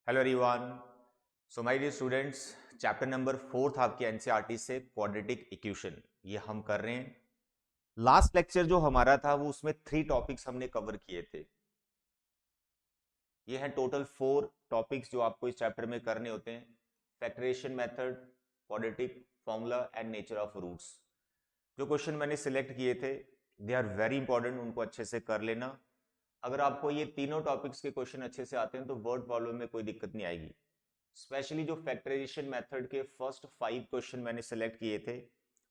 Hello everyone. So my dear students, chapter number 4 आपके NCERT से quadratic equation ये हम कर रहे हैं। लास्ट लेक्चर जो हमारा था वो उसमें 3 टॉपिक्स हमने कवर किए थे। ये हैं टोटल 4 टॉपिक्स जो आपको इस चैप्टर में करने होते हैं। Factorisation method, quadratic formula and nature of roots. जो क्वेश्चन मैंने सिलेक्ट किए थे दे आर वेरी इंपॉर्टेंट, उनको अच्छे से कर लेना। अगर आपको ये तीनों टॉपिक्स के क्वेश्चन अच्छे से आते हैं तो वर्ड प्रॉब्लम में कोई दिक्कत नहीं आएगी। स्पेशली जो फैक्टराइजेशन मेथड के फर्स्ट 5 क्वेश्चन मैंने सेलेक्ट किए थे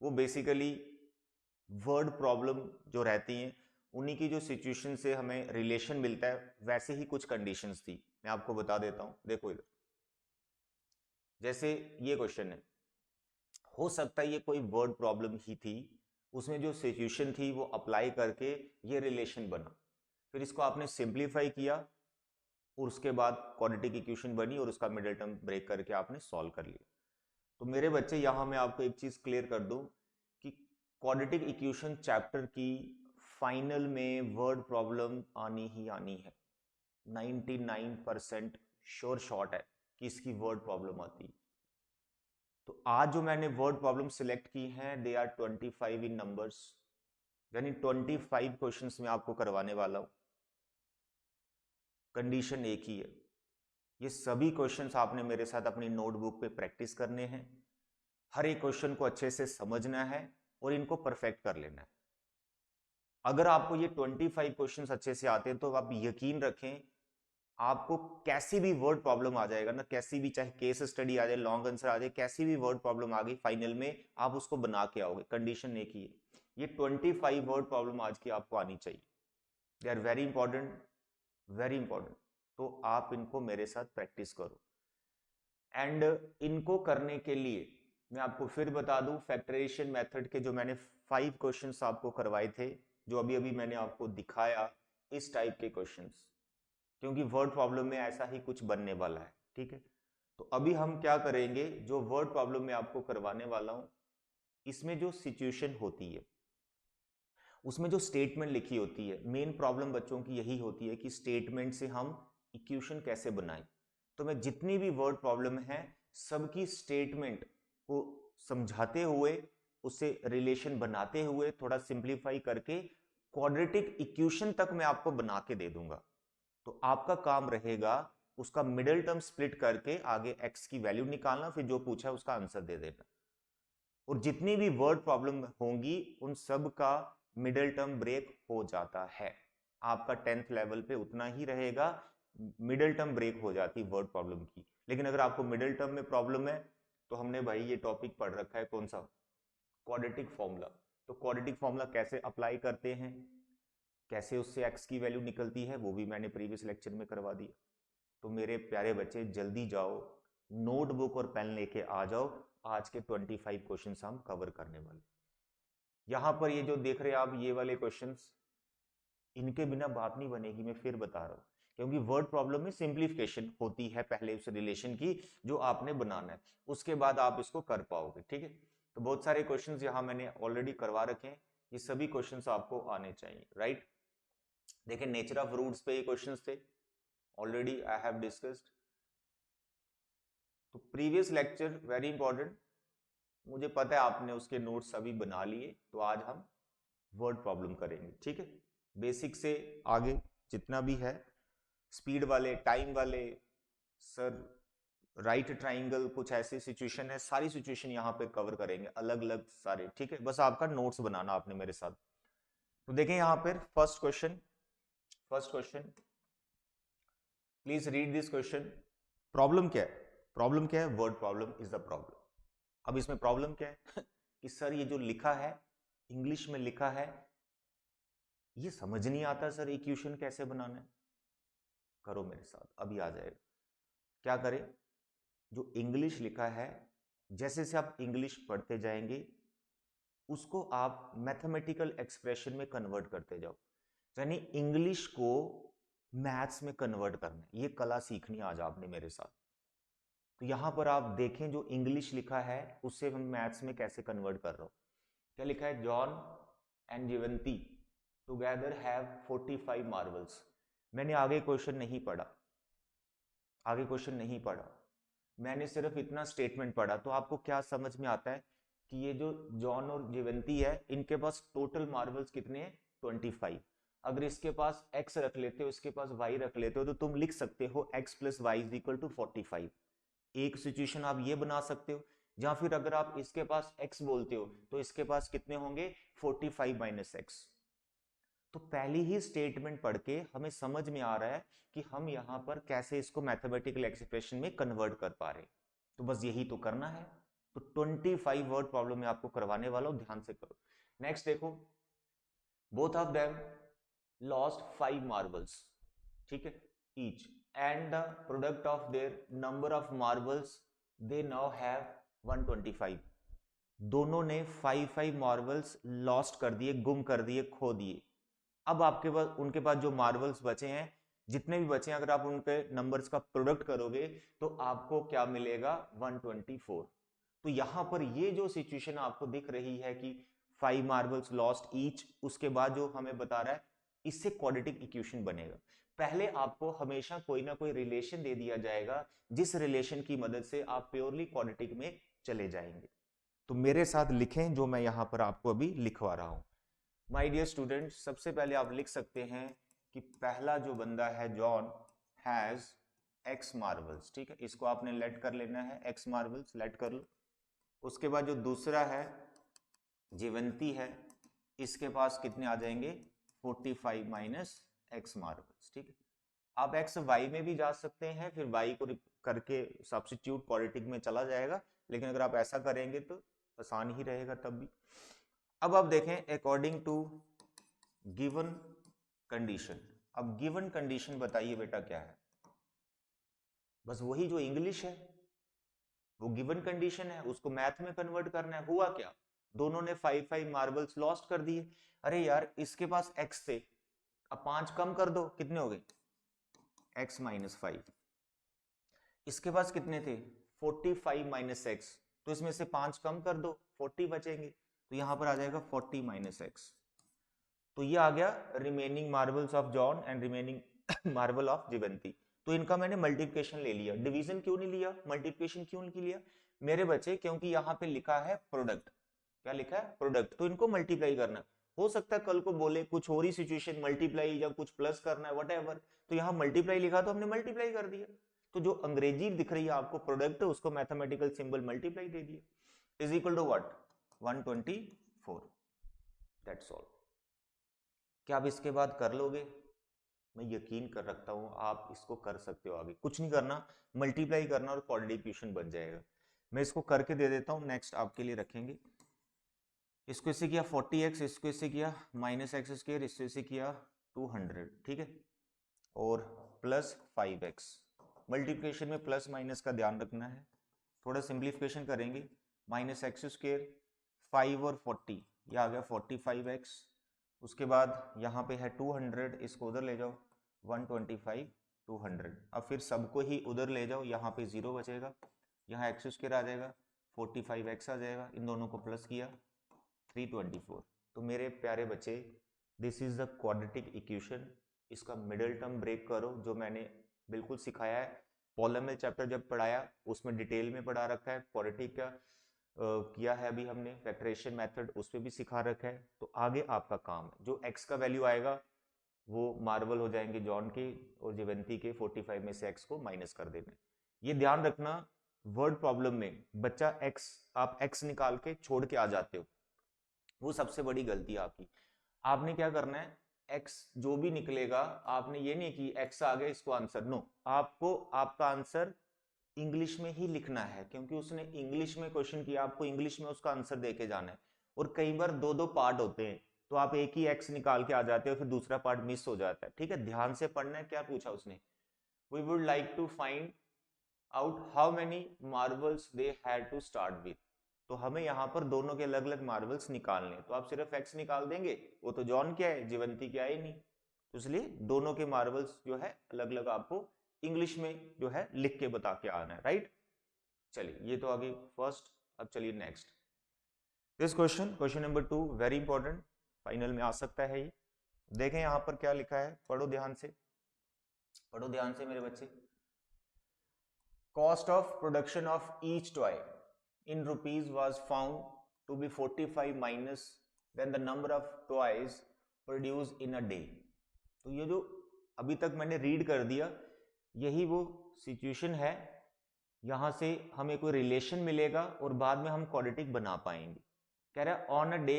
वो बेसिकली वर्ड प्रॉब्लम जो रहती हैं उन्हीं की जो सिचुएशन से हमें रिलेशन मिलता है वैसे ही कुछ कंडीशंस थी। मैं आपको बता देता हूं, देखो इधर जैसे ये क्वेश्चन है, हो सकता है ये कोई वर्ड प्रॉब्लम ही थी, उसमें जो सिचुएशन थी वो अप्लाई करके ये रिलेशन बना, फिर इसको आपने सिंप्लीफाई किया और उसके बाद क्वाड्रेटिक इक्वेशन बनी और उसका मिडिल टर्म ब्रेक करके आपने सॉल्व कर लिया। तो मेरे बच्चे यहां मैं आपको एक चीज क्लियर कर दूं कि क्वाड्रेटिक इक्वेशन चैप्टर की फाइनल में वर्ड प्रॉब्लम आनी ही आनी है। 99% श्योर शॉट है कि इसकी वर्ड प्रॉब्लम आती है। तो आज जो मैंने वर्ड प्रॉब्लम सिलेक्ट की हैं दे आर 25 इन नंबर्स, यानी 25 क्वेश्चंस में आपको करवाने वाला हूं। कंडीशन एक ही है, ये सभी क्वेश्चंस आपने मेरे साथ अपनी नोटबुक पे प्रैक्टिस करने हैं। हर एक क्वेश्चन को अच्छे से समझना है और इनको परफेक्ट कर लेना है। अगर आपको ये 25 क्वेश्चंस अच्छे से आते हैं तो आप यकीन रखें आपको कैसी भी वर्ड प्रॉब्लम आ जाएगा ना, कैसी भी चाहे केस स्टडी आ जाए, लॉन्ग आंसर आ जाए, कैसी भी वर्ड प्रॉब्लम आ गई फाइनल में आप उसको बना के आओगे। कंडीशन एक ही है, ये 25 वर्ड प्रॉब्लम आज की आपको आनी चाहिए। They are very important, very important. तो आप इनको मेरे साथ प्रैक्टिस करो। एंड इनको करने के लिए मैं आपको फिर बता दूं, फैक्टराइजेशन मेथड के जो मैंने 5 क्वेश्चंस आपको करवाए थे, जो अभी अभी मैंने आपको दिखाया, इस टाइप के क्वेश्चंस, क्योंकि वर्ड प्रॉब्लम में ऐसा ही कुछ बनने वाला है। ठीक है, तो अभी हम क्या करेंगे, जो वर्ड प्रॉब्लम में आपको करवाने वाला हूं इसमें जो सिचुएशन होती है उसमें जो स्टेटमेंट लिखी होती है, मेन प्रॉब्लम बच्चों की यही होती है कि स्टेटमेंट से हम इक्वेशन कैसे बनाएं। तो मैं जितनी भी वर्ड प्रॉब्लम है सबकी स्टेटमेंट को समझाते हुए, उससे रिलेशन बनाते हुए, थोड़ा सिंप्लीफाई करके क्वाड्रेटिक इक्वेशन तक मैं आपको बना के दे दूंगा। तो आपका काम रहेगा उसका मिडिल टर्म स्प्लिट करके आगे एक्स की वैल्यू निकालना, फिर जो पूछा उसका आंसर दे देना। और जितनी भी वर्ड प्रॉब्लम होंगी उन सब का मिडिल टर्म ब्रेक हो जाता है। आपका 10th लेवल पे उतना ही रहेगा, मिडिल टर्म ब्रेक हो जाती वर्ड प्रॉब्लम की। लेकिन अगर आपको मिडिल टर्म में प्रॉब्लम है तो हमने भाई ये टॉपिक पढ़ रखा है, कौन सा, क्वाड्रेटिक फॉर्मूला। तो क्वाड्रेटिक फॉर्मूला कैसे अप्लाई करते हैं, कैसे उससे एक्स की वैल्यू निकलती है, वो भी मैंने प्रीवियस लेक्चर में करवा दिया। तो मेरे प्यारे बच्चे जल्दी जाओ, नोटबुक और पेन लेके आ जाओ, आज के 25 क्वेश्चंस हम कवर करने वाले। यहां पर ये जो देख रहे हैं आप ये वाले क्वेश्चंस, इनके बिना बात नहीं बनेगी, मैं फिर बता रहा हूं, क्योंकि वर्ड प्रॉब्लम में सिंप्लीफिकेशन होती है पहले उस रिलेशन की जो आपने बनाना है, उसके बाद आप इसको कर पाओगे। ठीक है, तो बहुत सारे क्वेश्चंस यहां मैंने ऑलरेडी करवा रखे हैं, ये सभी क्वेश्चंस आपको आने चाहिए। राइट, देखिए नेचर ऑफ रूट्स पे ये क्वेश्चंस थे, ऑलरेडी आई हैव डिस्कस्ड। तो प्रीवियस लेक्चर वेरी इंपॉर्टेंट, मुझे पता है आपने उसके नोट्स अभी बना लिए, तो आज हम वर्ड प्रॉब्लम करेंगे। ठीक है, बेसिक से आगे जितना भी है, स्पीड वाले, टाइम वाले, सर राइट ट्राइंगल, कुछ ऐसी सिचुएशन है, सारी सिचुएशन यहाँ पे कवर करेंगे अलग अलग सारे। ठीक है, बस आपका नोट्स बनाना आपने मेरे साथ। तो देखें यहाँ पर first question, first question, please read this question. Problem क्या है, प्रॉब्लम क्या है, word problem is the problem. अब इसमें प्रॉब्लम क्या है कि सर ये जो लिखा है, इंग्लिश में लिखा है, ये समझ नहीं आता सर इक्वेशन कैसे बनाना है। करो मेरे साथ, अभी आ जाएगा। क्या करें, जो इंग्लिश लिखा है जैसे जैसे आप इंग्लिश पढ़ते जाएंगे उसको आप मैथमेटिकल एक्सप्रेशन में कन्वर्ट करते जाओ, यानी इंग्लिश को मैथ्स में कन्वर्ट करना है। ये कला सीखनी आज आपने मेरे साथ। तो यहां पर आप देखें जो इंग्लिश लिखा है उससे हम मैथ्स में कैसे कन्वर्ट कर रहा हूं। क्या लिखा है, John and Jeevanti together have 45 marbles. मैंने आगे क्वेश्चन नहीं पढ़ा, आगे क्वेश्चन नहीं पढ़ा, मैंने सिर्फ इतना स्टेटमेंट पढ़ा, तो आपको क्या समझ में आता है कि ये जो जॉन और जीवंती है इनके पास टोटल मार्बल्स कितने हैं 25। अगर इसके पास x रख लेते हो, इसके पास y रख लेते हो, तो तुम लिख सकते हो x plus Y is equal to 45। एक सिचुएशन आप ये बना सकते हो, या फिर अगर आप इसके पास x बोलते हो तो इसके पास कितने होंगे 45 माइनस एक्स। तो पहली ही स्टेटमेंट पढ़ के हमें समझ में आ रहा है कि हम यहाँ पर कैसे इसको मैथमेटिकल एक्सप्रेशन में कन्वर्ट कर पा रहे हैं। तो बस यही तो करना है। तो 25 वर्ड प्रॉब्लम में आपको करवाने वाला हूं, ध्यान से करो। नेक्स्ट देखो, both of them lost 5 marbles, ठीक है, each, and the product of their number of marbles they now have 125। दोनों ने 5 मार्बल्स लॉस्ट कर दिए, गुम कर दिए, खो दिए। अब आपके पास उनके पास जो मार्बल्स बचे हैं, जितने भी बचे हैं, अगर आप उनके नंबर्स का प्रोडक्ट करोगे तो आपको क्या मिलेगा 124। तो यहां पर ये जो सिचुएशन आपको दिख रही है कि 5 मार्बल्स लॉस्ट ईच, उसके बाद जो हमें बता रहा है इससे क्वाड्रेटिक इक्वेशन बनेगा। पहले आपको हमेशा कोई ना कोई रिलेशन दे दिया जाएगा, जिस रिलेशन की मदद से आप प्योरली क्वाड्रेटिक में चले जाएंगे। तो मेरे साथ लिखें जो मैं यहां पर आपको अभी लिखवा रहा हूं। माय डियर स्टूडेंट, सबसे पहले आप लिख सकते हैं कि पहला जो बंदा है जॉन हैज एक्स मार्बल्स, ठीक है, इसको आपने लेट कर लेना है, एक्स मार्बल्स लेट कर लो। उसके बाद जो दूसरा है जीवंती है, इसके पास कितने आ जाएंगे 45 माइनस एक्स मार्बल्स, ठीक है। आप एक्स वाई में भी जा सकते हैं, फिर वाई को करके सब्स्टिट्यूट क्वाड्रेटिक में चला जाएगा, लेकिन अगर आप ऐसा करेंगे तो आसान ही रहेगा तब भी। अब आप देखें अकॉर्डिंग टू गिवन कंडीशन। अब गिवन कंडीशन बताइए बेटा क्या है, बस वही जो इंग्लिश है वो गिवन कंडीशन है, उसको मैथ में कन्वर्ट करना है। हुआ क्या, दोनों ने 5 मार्बल्स लॉस्ट कर दिए। अरे यार इसके पास x थे, अब 5 कम कर दो, कितने हो गए x माइनस 5। इसके पास कितने थे 45 माइनस एक्स, तो इसमें से 5 कम कर दो 40 बचेंगे, तो यहां पर आ जाएगा 40 माइनस एक्स। तो ये आ गया remaining marbles of John and remaining marble of Jeevanti. तो इनका मैंने मल्टीप्लिकेशन ले लिया, डिवीजन क्यों नहीं लिया, मल्टीप्लिकेशन क्यों नहीं लिया मेरे बच्चे, क्योंकि यहाँ पे लिखा है प्रोडक्ट। क्या लिखा है प्रोडक्ट, तो इनको मल्टीप्लाई करना। हो सकता है कल को बोले कुछ और ही सिचुएशन, मल्टीप्लाई या कुछ प्लस करना है व्हाटएवर, तो यहाँ मल्टीप्लाई लिखा तो हमने मल्टीप्लाई कर दिया। तो जो अंग्रेजी दिख रही है आपको प्रोडक्ट, उसको मैथमेटिकल सिंबल मल्टीप्लाई दे दिया, is equal to what 124। That's all. क्या आप इसके बाद कर लोगे, मैं यकीन कर रखता हूं आप इसको कर सकते हो। आगे कुछ नहीं करना, मल्टीप्लाई करना और क्वाड्रेटिक इक्वेशन बन जाएगा। मैं इसको करके दे देता हूं, नेक्स्ट आपके लिए रखेंगे। इसको इससे किया 40x, इसको इससे किया माइनस एक्स स्क्वायर, इसको इससे किया 200, ठीक है, और प्लस 5x। मल्टीप्लिकेशन में प्लस माइनस का ध्यान रखना है। थोड़ा सिंप्लीफिकेशन करेंगे, माइनस एक्स स्क्वायर 5 और 40, यह आ गया 45x। उसके बाद यहाँ पे है 200, इसको उधर ले जाओ 125 200। अब फिर सबको ही उधर ले जाओ, यहाँ पे 0 बचेगा, यहाँ एक्स स्क्वायर आ जाएगा, 45x आ जाएगा, इन दोनों को प्लस किया 324। तो मेरे प्यारे बच्चे this is the quadratic equation. इसका मिडिल टर्म ब्रेक करो, जो मैंने बिल्कुल सिखाया है। पॉलीनोमियल चैप्टर जब पढ़ाया उसमें डिटेल में पढ़ा रखा है, क्वाड्रेटिक का किया है अभी हमने, फैक्टराइजेशन मेथड उस पर भी सिखा रखा है। तो आगे आपका काम है, जो x का वैल्यू आएगा वो मार्बल हो जाएंगे जॉन के और जीवंती के, 45 में से x को माइनस कर देना। ये ध्यान रखना, वर्ड प्रॉब्लम में बच्चा x, आप x निकाल के छोड़ के आ जाते हो, वो सबसे बड़ी गलती है आपकी। आपने क्या करना है, x जो भी निकलेगा, आपने ये नहीं कि x आ गया इसको आंसर, नो, आपको आपका आंसर इंग्लिश में ही लिखना है, क्योंकि उसने इंग्लिश में क्वेश्चन किया, आपको इंग्लिश में उसका आंसर देके जाना है। और कई बार दो दो पार्ट होते हैं, तो आप एक ही x निकाल के आ जाते हो, फिर दूसरा पार्ट मिस हो जाता है, ठीक है। ध्यान से पढ़ना है। क्या पूछा उसने, we would like to find out how many marbles they had to start with. तो हमें यहाँ पर दोनों के अलग अलग मार्बल्स निकालने, तो आप सिर्फ x निकाल देंगे, वो तो जॉन क्या है जीवंती क्या है नहीं, तो इसलिए दोनों के मार्बल्स जो है अलग अलग आपको इंग्लिश में जो है लिख के बता के आना है, राइट। चलिए ये तो आगे फर्स्ट। अब चलिए next, this question, question number 2, very important, final में आ सकता है ये। देखें यहाँ पर क्या लिखा है, पढ़ो ध्यान से, पढ़ो ध्यान से मेरे बच्चे। Cost of production of each toy in rupees was found to be 45 minus than the number of toys produced in a day. तो ये जो अभी तक मैंने रीड कर दिया, यही वो सिचुएशन है। यहां से हमें कोई रिलेशन मिलेगा और बाद में हम क्वाड्रेटिक बना पाएंगे। कह रहा है on a day,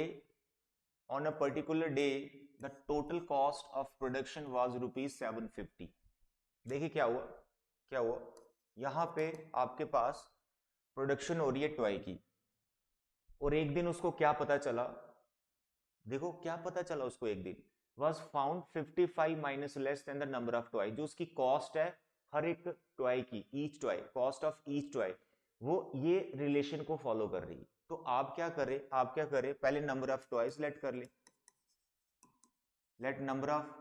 on a particular day the total cost of production was ₹750। देखिए क्या हुआ, क्या हुआ, यहां पे आपके पास प्रोडक्शन हो रही है टॉय की, और एक दिन उसको क्या पता चला, देखो क्या पता चला उसको एक दिन, was found 55 minus less than the number of toy. जो उसकी कॉस्ट है हर एक टॉय की, each toy, cost of each toy, वो ये रिलेशन को फॉलो कर रही है। तो आप क्या करें, आप क्या करें, पहले नंबर ऑफ टॉयज लेट कर ले, लेट नंबर ऑफ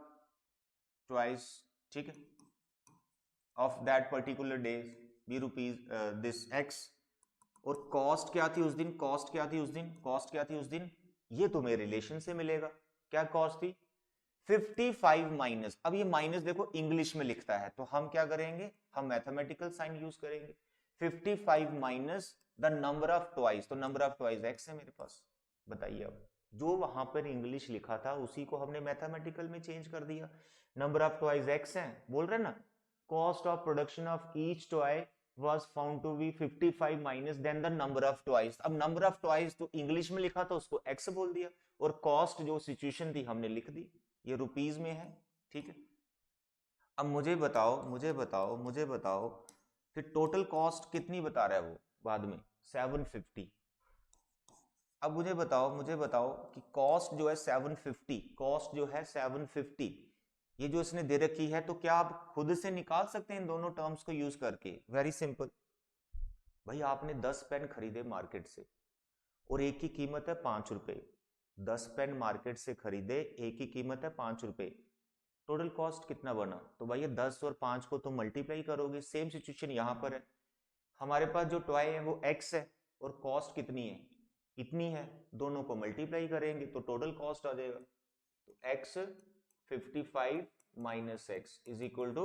टॉयज, ठीक है, of that particular day be rupees this x, और कॉस्ट क्या थी उस दिन, कॉस्ट क्या थी उस दिन, कॉस्ट क्या थी उस दिन, ये तुम्हें रिलेशन से मिलेगा। क्या कॉस्ट थी, 55 माइनस, अब ये माइनस देखो इंग्लिश में लिखता है तो हम क्या करेंगे, हम मैथमेटिकल साइन यूज करेंगे। 55 minus the number of twice, तो नंबर ऑफ ट्वाइस एक्स है मेरे पास। बताइए अब जो वहां पर इंग्लिश लिखा था उसी को हमने मैथमेटिकल में चेंज कर दिया। नंबर ऑफ ट्वाइस एक्स है, बोल रहे ना, cost of production of each toy was found to be 55 minus than the number of twice। अब number of twice तो इंग्लिश में लिखा था उसको x बोल दिया, और कॉस्ट जो सिचुएशन थी हमने लिख दी, ये रुपीज में है, ठीक है। अब मुझे बताओ, मुझे बताओ, मुझे बताओ, फिर टोटल कॉस्ट कितनी बता रहा है वो बाद में, 750। अब मुझे बताओ, मुझे बताओ कि कॉस्ट जो है 750, कॉस्ट जो है 750, ये जो इसने दे रखी है, तो क्या आप खुद से निकाल सकते हैं इन दोनों टर्म्स को यूज करके? वेरी सिंपल, भाई आपने 10 पेन खरीदे मार्केट से और एक की कीमत है 5 रुपए, 10 पेन मार्केट से खरीदे, एक की कीमत है 5 रुपए, टोटल कॉस्ट कितना बना? तो भाई ये 10 और 5 को तो मल्टीप्लाई करोगे। सेम सिचुएशन यहां पर है, हमारे पास जो टॉय है वो x है और कॉस्ट कितनी है, इतनी है, दोनों को मल्टीप्लाई करेंगे तो टोटल कॉस्ट आ जाएगा। तो x 55 minus x is equal to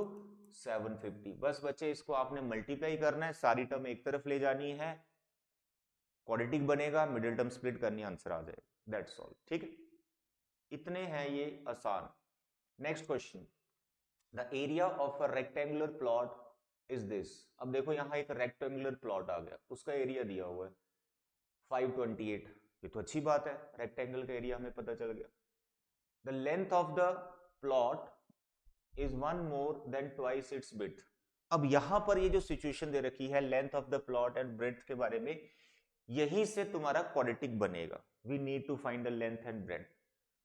750। बस बच्चे इसको आपने मल्टीप्लाई करना है, सारी टर्म एक तरफ ले जानी है, क्वाड्रेटिक बनेगा, मिडिल टर्म स्प्लिट करनी, आंसर आ जाएगा, दैट्स ऑल, ठीक है। इतने हैं ये आसान। Next question, the area of a rectangular plot is this. अब देखो यहाँ एक रेक्टेंगुलर प्लॉट आ गया, उसका एरिया दिया हुआ है 528, ये तो अच्छी बात है, रेक्टेंगल का एरिया हमें पता चल गया। The length of the plot is one more than twice its width। अब यहां पर ये जो सिचुएशन दे रखी है length of the plot and breadth के बारे में, यहीं से तुम्हारा क्वाड्रेटिक बनेगा। We need to find the length and breadth.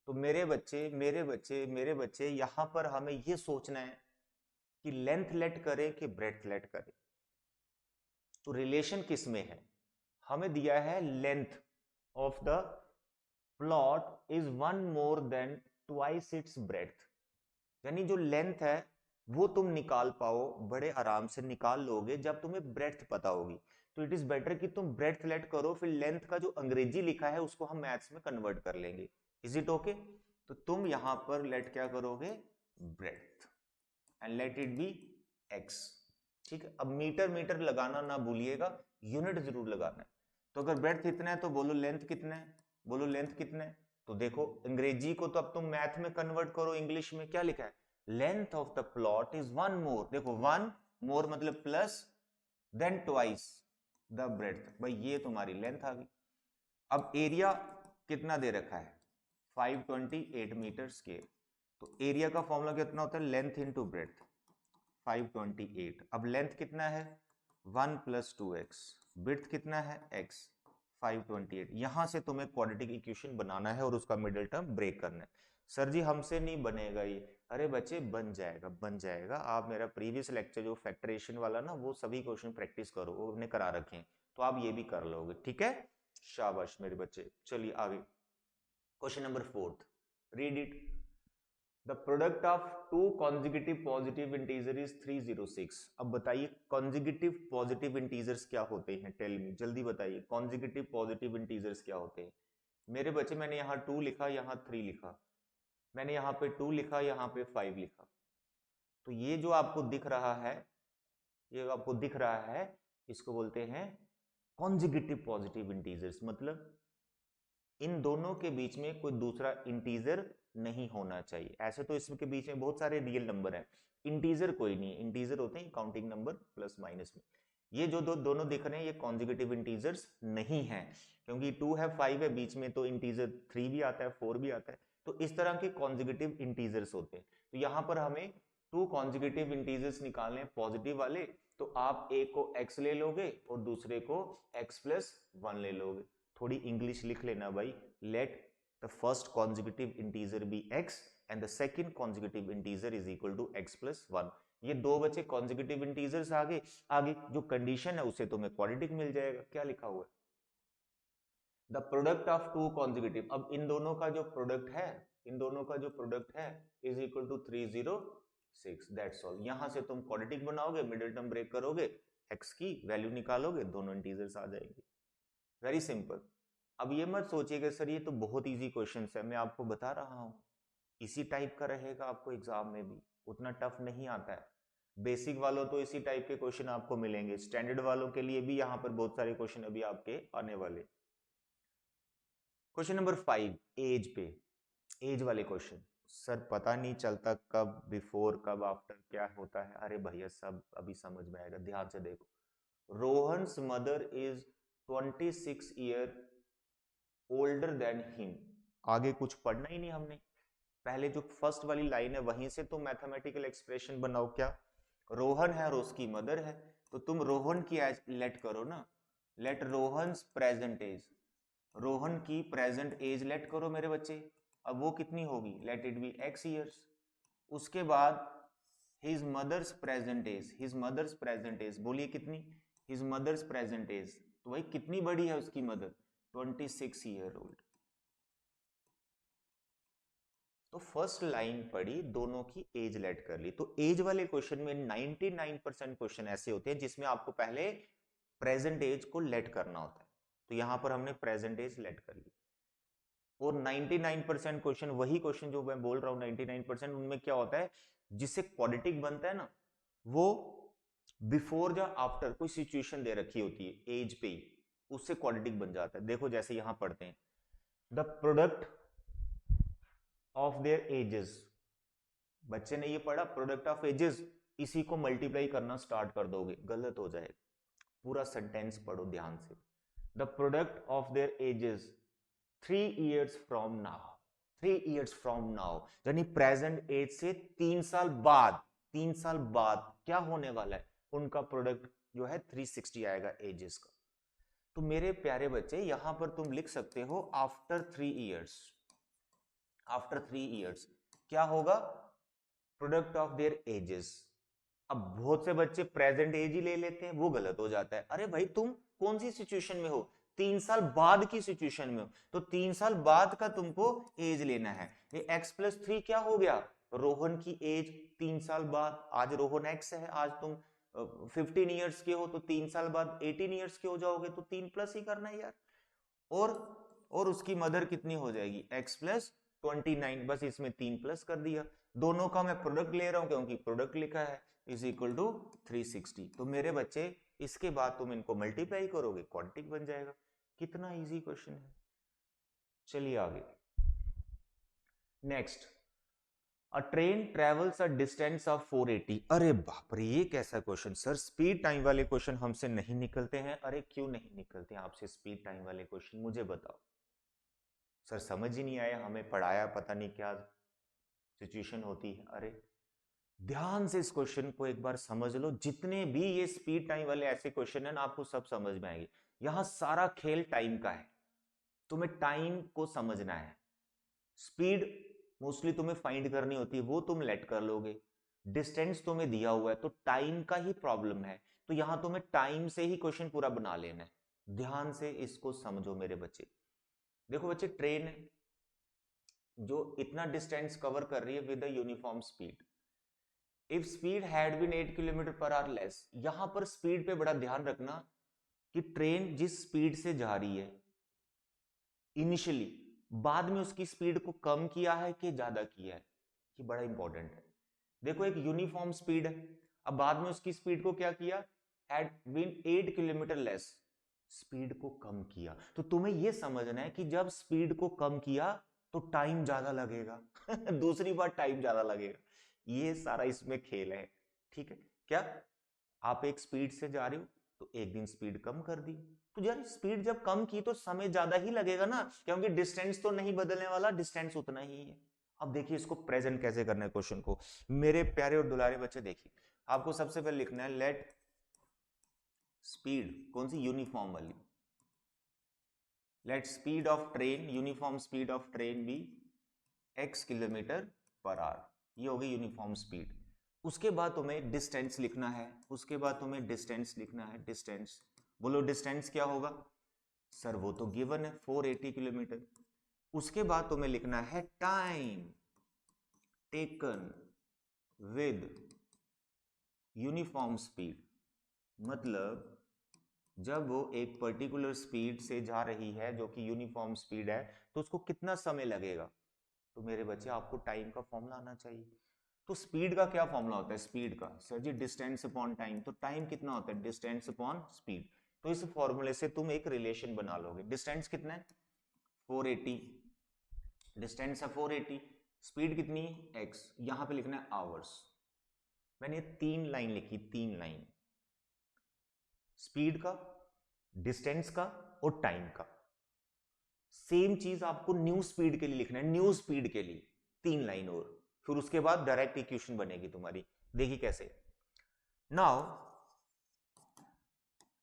तो मेरे बच्चे, मेरे बच्चे, मेरे बच्चे, यहां पर हमें ये सोचना है कि लेंथ लेट करें कि ब्रेड्थ लेट करें। तो रिलेशन किस में है, हमें दिया है length of the plot is one more than twice its breadth, यानी जो लेंथ है वो तुम निकाल पाओ, बड़े आराम से निकाल लोगे जब तुम्हें ब्रेड्थ पता होगी। तो इट इज बेटर कि तुम ब्रेड्थ लेट करो, फिर लेंथ का जो अंग्रेजी लिखा है उसको हम मैथ्स में कन्वर्ट कर लेंगे। Is it okay? तो तुम यहां पर लेट क्या करोगे, breadth, and let it B x, ठीक है। अब मीटर मीटर लगाना ना भूलिएगा, यूनिट जरूर लगाना है। तो अगर ब्रेड्थ इतना है तो बोलो लेंथ कितना है, बोलो लेंथ कितना है। तो देखो अंग्रेजी को तो अब तुम मैथ में कन्वर्ट करो, इंग्लिश में क्या लिखा है, length of the plot is one more, देखो वन मोर मतलब plus, then twice the breadth, भाई ये तुम्हारी लेंथ आ गई। अब एरिया कितना दे रखा है, 528 मीटर स्क्वायर, तो एरिया का फॉर्मूला कितना होता है, लेंथ इंटू ब्रेड्थ, 528। अब लेंथ कितना है 1 + 2x, ब्रेड्थ कितना है x, 528। यहां से तुम्हें क्वाड्रेटिक इक्वेशन बनाना है और उसका मिडिल टर्म ब्रेक करना है। सर जी हमसे नहीं बनेगा ये, अरे बच्चे बन जाएगा, बन जाएगा। आप मेरा प्रीवियस लेक्चर जो फैक्टरेशन वाला ना, वो सभी क्वेश्चन प्रैक्टिस करो, वो हमने करा रखे हैं, तो आप ये भी कर लोगे, ठीक है। शाबाश मेरे बच्चे, चलिए आगे। Question number 4, read it. The product of two consecutive positive integer is 306। अब बताइए consecutive positive integers क्या होते हैं, टेल मी, जल्दी बताइए consecutive positive integers क्या होते हैं। मेरे बच्चे मैंने यहाँ 2 लिखा, यहाँ 3 लिखा, मैंने यहाँ पे 2 लिखा, यहाँ पे 5 लिखा। तो ये जो आपको दिख रहा है ये आपको दिख रहा है, इसको बोलते हैं कॉन्जिगेटिव पॉजिटिव इंटीजर्स, मतलब इन दोनों के बीच में कोई दूसरा इंटीजर नहीं होना चाहिए। ऐसे तो इसके बीच में बहुत सारे रियल नंबर हैं, इंटीजर कोई नहीं है। इंटीजर होते हैं काउंटिंग नंबर प्लस माइनस में। ये जो दोनों दिख रहे हैं ये कॉन्जिगेटिव इंटीजर्स नहीं है, क्योंकि 2 है 5 है, बीच में तो इंटीजर 3 भी आता है 4 भी आता है, तो इस तरह के कॉन्जिगेटिव इंटीजर्स होते हैं। तो यहाँ पर हमें 2 कॉन्जिगेटिव इंटीजर्स निकालने हैं पॉजिटिव वाले, तो आप एक को x ले लोगे और दूसरे को x प्लस 1 ले लोगे। थोड़ी इंग्लिश लिख लेना भाई, let the first consecutive integer be x and the second consecutive integer is equal to x plus 1। ये दो बचे कॉन्जिगेटिव इंटीजर्स, आगे आगे जो कंडीशन है उसे तुम्हें क्वाड्रेटिक मिल जाएगा। क्या लिखा हुआ है? द प्रोडक्ट ऑफ 2 कॉन्जिगेटिव, अब इन दोनों का जो प्रोडक्ट है, इन दोनों का जो प्रोडक्ट है is equal to 306, that's all. यहां से तुम क्वाड्रेटिक बनाओगे, मिडिल टर्म ब्रेक करोगे, x की वैल्यू निकालोगे, दोनों इंटीजर्स आ जाएंगे। Very simple. अब ये मत सोचिएगा सर ये तो बहुत इजी क्वेश्चन है, मैं आपको बता रहा हूं इसी टाइप का रहेगा आपको एग्जाम में भी, उतना टफ नहीं आता है। बेसिक वालों तो इसी टाइप के क्वेश्चन आपको मिलेंगे, स्टैंडर्ड वालों के लिए भी यहाँ पर बहुत सारे क्वेश्चन अभी आपके आने वाले। क्वेश्चन नंबर 5, एज पे, एज वाले क्वेश्चन। सर पता नहीं चलता कब बिफोर कब आफ्टर क्या होता है। अरे भैया सब अभी समझ में आएगा, ध्यान से देखो। Rohan's mother is 26 year older than him. आगे कुछ पढ़ना ही नहीं हमने, पहले जो फर्स्ट वाली लाइन है वहीं से तुम मैथमेटिकल एक्सप्रेशन बनाओ। क्या रोहन है और उसकी मदर है, तो तुम रोहन की एज लेट करो ना, let Rohan's present age, Rohan की प्रेजेंट एज लेट करो मेरे बच्चे। अब वो कितनी होगी, let it be x years. उसके बाद his mother's present age, his mother's present age बोलिए कितनी, हिज मदर्स प्रेजेंट एज, तो भाई कितनी बड़ी है उसकी मदर, 26 ईयर ओल्ड। तो फर्स्ट लाइन पढ़ी, दोनों की एज लेट कर ली। तो एज वाले क्वेश्चन में 99% क्वेश्चन ऐसे होते हैं जिसमें आपको पहले प्रेजेंट एज को लेट करना होता है, तो यहां पर हमने प्रेजेंट एज लेट कर ली। और 99% क्वेश्चन, वही क्वेश्चन जो मैं बोल रहा हूं 99%, उनमें क्या होता है जिससे क्वाड्रेटिक बनता है ना, वो बिफोर या आफ्टर कोई सिचुएशन दे रखी होती है एज पे ही, उससे क्वाड्रेटिक बन जाता है। देखो जैसे यहां पढ़ते हैं, the product of their edges, बच्चे ने ये पढ़ा प्रोडक्ट ऑफ एजेस, इसी को मल्टीप्लाई करना स्टार्ट कर दोगे, गलत हो जाएगा। पूरा सेंटेंस पढ़ो ध्यान से, the product of their edges 3 years from now, 3 years from now, यानी प्रेजेंट एज से 3 साल बाद, 3 साल बाद क्या होने वाला है, उनका प्रोडक्ट जो है 360 आएगा एजेस का। तो मेरे प्यारे बच्चे यहां पर तुम लिख सकते हो आफ्टर 3 इयर्स, आफ्टर 3 इयर्स क्या होगा, प्रोडक्ट ऑफ देयर एजेस। अब बहुत से बच्चे प्रेजेंट एज ही ले लेते हैं, वो गलत हो जाता है। अरे भाई तुम कौन सी सिचुएशन में हो, 3 साल बाद की सिचुएशन में हो, तो 3 साल बाद का तुमको एज लेना है। ये x प्लस 3 क्या हो गया, रोहन की एज 3 साल बाद, आज रोहन x है, आज तुम 15 इयर्स के हो, तो 3 साल बाद 18 इयर्स के हो जाओगे, तो 3 प्लस ही करना है यार। और उसकी मदर कितनी हो जाएगी, x प्लस 29, बस इसमें 3 प्लस कर दिया। दोनों का मैं प्रोडक्ट ले रहा हूं क्योंकि प्रोडक्ट लिखा है, इज इक्वल टू 360। तो मेरे बच्चे इसके बाद तुम इनको मल्टीप्लाई करोगे, क्वाड्रेटिक बन जाएगा। कितना इजी क्वेश्चन है। चलिए आगे, next, a train travels a distance of 480। अरे बाप रे, ये कैसा क्वेश्चन सर, स्पीड टाइम वाले क्वेश्चन हमसे नहीं निकलते हैं। अरे क्यों नहीं निकलते हैं आपसे स्पीड टाइम वाले क्वेश्चन, मुझे बताओ। सर समझ ही नहीं आया, हमें पढ़ाया पता नहीं क्या सिचुएशन होती है। अरे ध्यान से इस क्वेश्चन को एक बार समझ लो, जितने भी ये स्पीड टाइम वाले ऐसे क्वेश्चन है ना आपको सब समझ में आएंगे। यहां सारा खेल टाइम का है, तुम्हें टाइम को समझना है। स्पीड मोस्टली तुम्हें फाइंड करनी होती है, वो तुम लेट कर लोगे। डिस्टेंस तुम्हें दिया हुआ है तो टाइम का ही प्रॉब्लम है, तो यहां तुम्हें टाइम से ही क्वेश्चन पूरा बना लेना है। ध्यान से इसको समझो मेरे बच्चे। देखो बच्चे, ट्रेन जो इतना डिस्टेंस कवर कर रही है with a uniform speed, if speed had been 8 kilometre per hour less, यहां पर स्पीड पे बड़ा ध्यान रखना कि ट्रेन जिस स्पीड से जा रही है इनिशियली, बाद में उसकी स्पीड को कम किया है कि ज्यादा किया है, ये बड़ा इंपॉर्टेंट है। देखो एक यूनिफॉर्म स्पीड है, अब बाद में उसकी स्पीड को क्या किया, had been 8 kilometre less, speed को कम किया। तो तुम्हें यह समझना है कि जब स्पीड को कम किया तो टाइम ज्यादा लगेगा दूसरी बार टाइम ज्यादा लगेगा। ये सारा इसमें खेल है, ठीक है। क्या आप एक स्पीड से जा रहे हो तो एक दिन स्पीड कम कर दी, तो यार स्पीड जब कम की तो समय ज्यादा ही लगेगा ना, क्योंकि डिस्टेंस तो नहीं बदलने वाला, डिस्टेंस उतना ही है। अब देखिए इसको प्रेजेंट कैसे करना है क्वेश्चन को, मेरे प्यारे और दुलारे बच्चे। देखिए आपको सबसे पहले लिखना है लेट स्पीड, कौन सी, यूनिफॉर्म वाली, let speed of train, uniform speed of train be x kilometre per hour, ये होगी यूनिफॉर्म स्पीड। उसके बाद तुम्हें डिस्टेंस लिखना है, उसके बाद तुम्हें डिस्टेंस लिखना है, डिस्टेंस, बोलो डिस्टेंस क्या होगा सर, वो तो गिवन है 480 किलोमीटर। उसके बाद तुम्हें लिखना है time taken with uniform speed, मतलब जब वो एक पर्टिकुलर स्पीड से जा रही है जो कि यूनिफॉर्म स्पीड है, तो उसको कितना समय लगेगा। तो मेरे बच्चे आपको टाइम का फॉर्मूला आना चाहिए। तो स्पीड का क्या फॉर्मूला होता है, स्पीड का sir ji distance upon time, तो टाइम कितना होता है, डिस्टेंस अपॉन स्पीड। तो इस फॉर्मूले से तुम एक रिलेशन बना लोगे, डिस्टेंस कितना है 480, डिस्टेंस है 480, स्पीड कितनी है x, यहां पे लिखना है आवर्स। मैंने 3 लाइन लिखी, 3 लाइन, स्पीड का, डिस्टेंस का और टाइम का। सेम चीज आपको न्यू स्पीड के लिए लिखना है, न्यू स्पीड के लिए 3 लाइन और, फिर उसके बाद डायरेक्ट इक्वेशन बनेगी तुम्हारी। देखिए कैसे, नाउ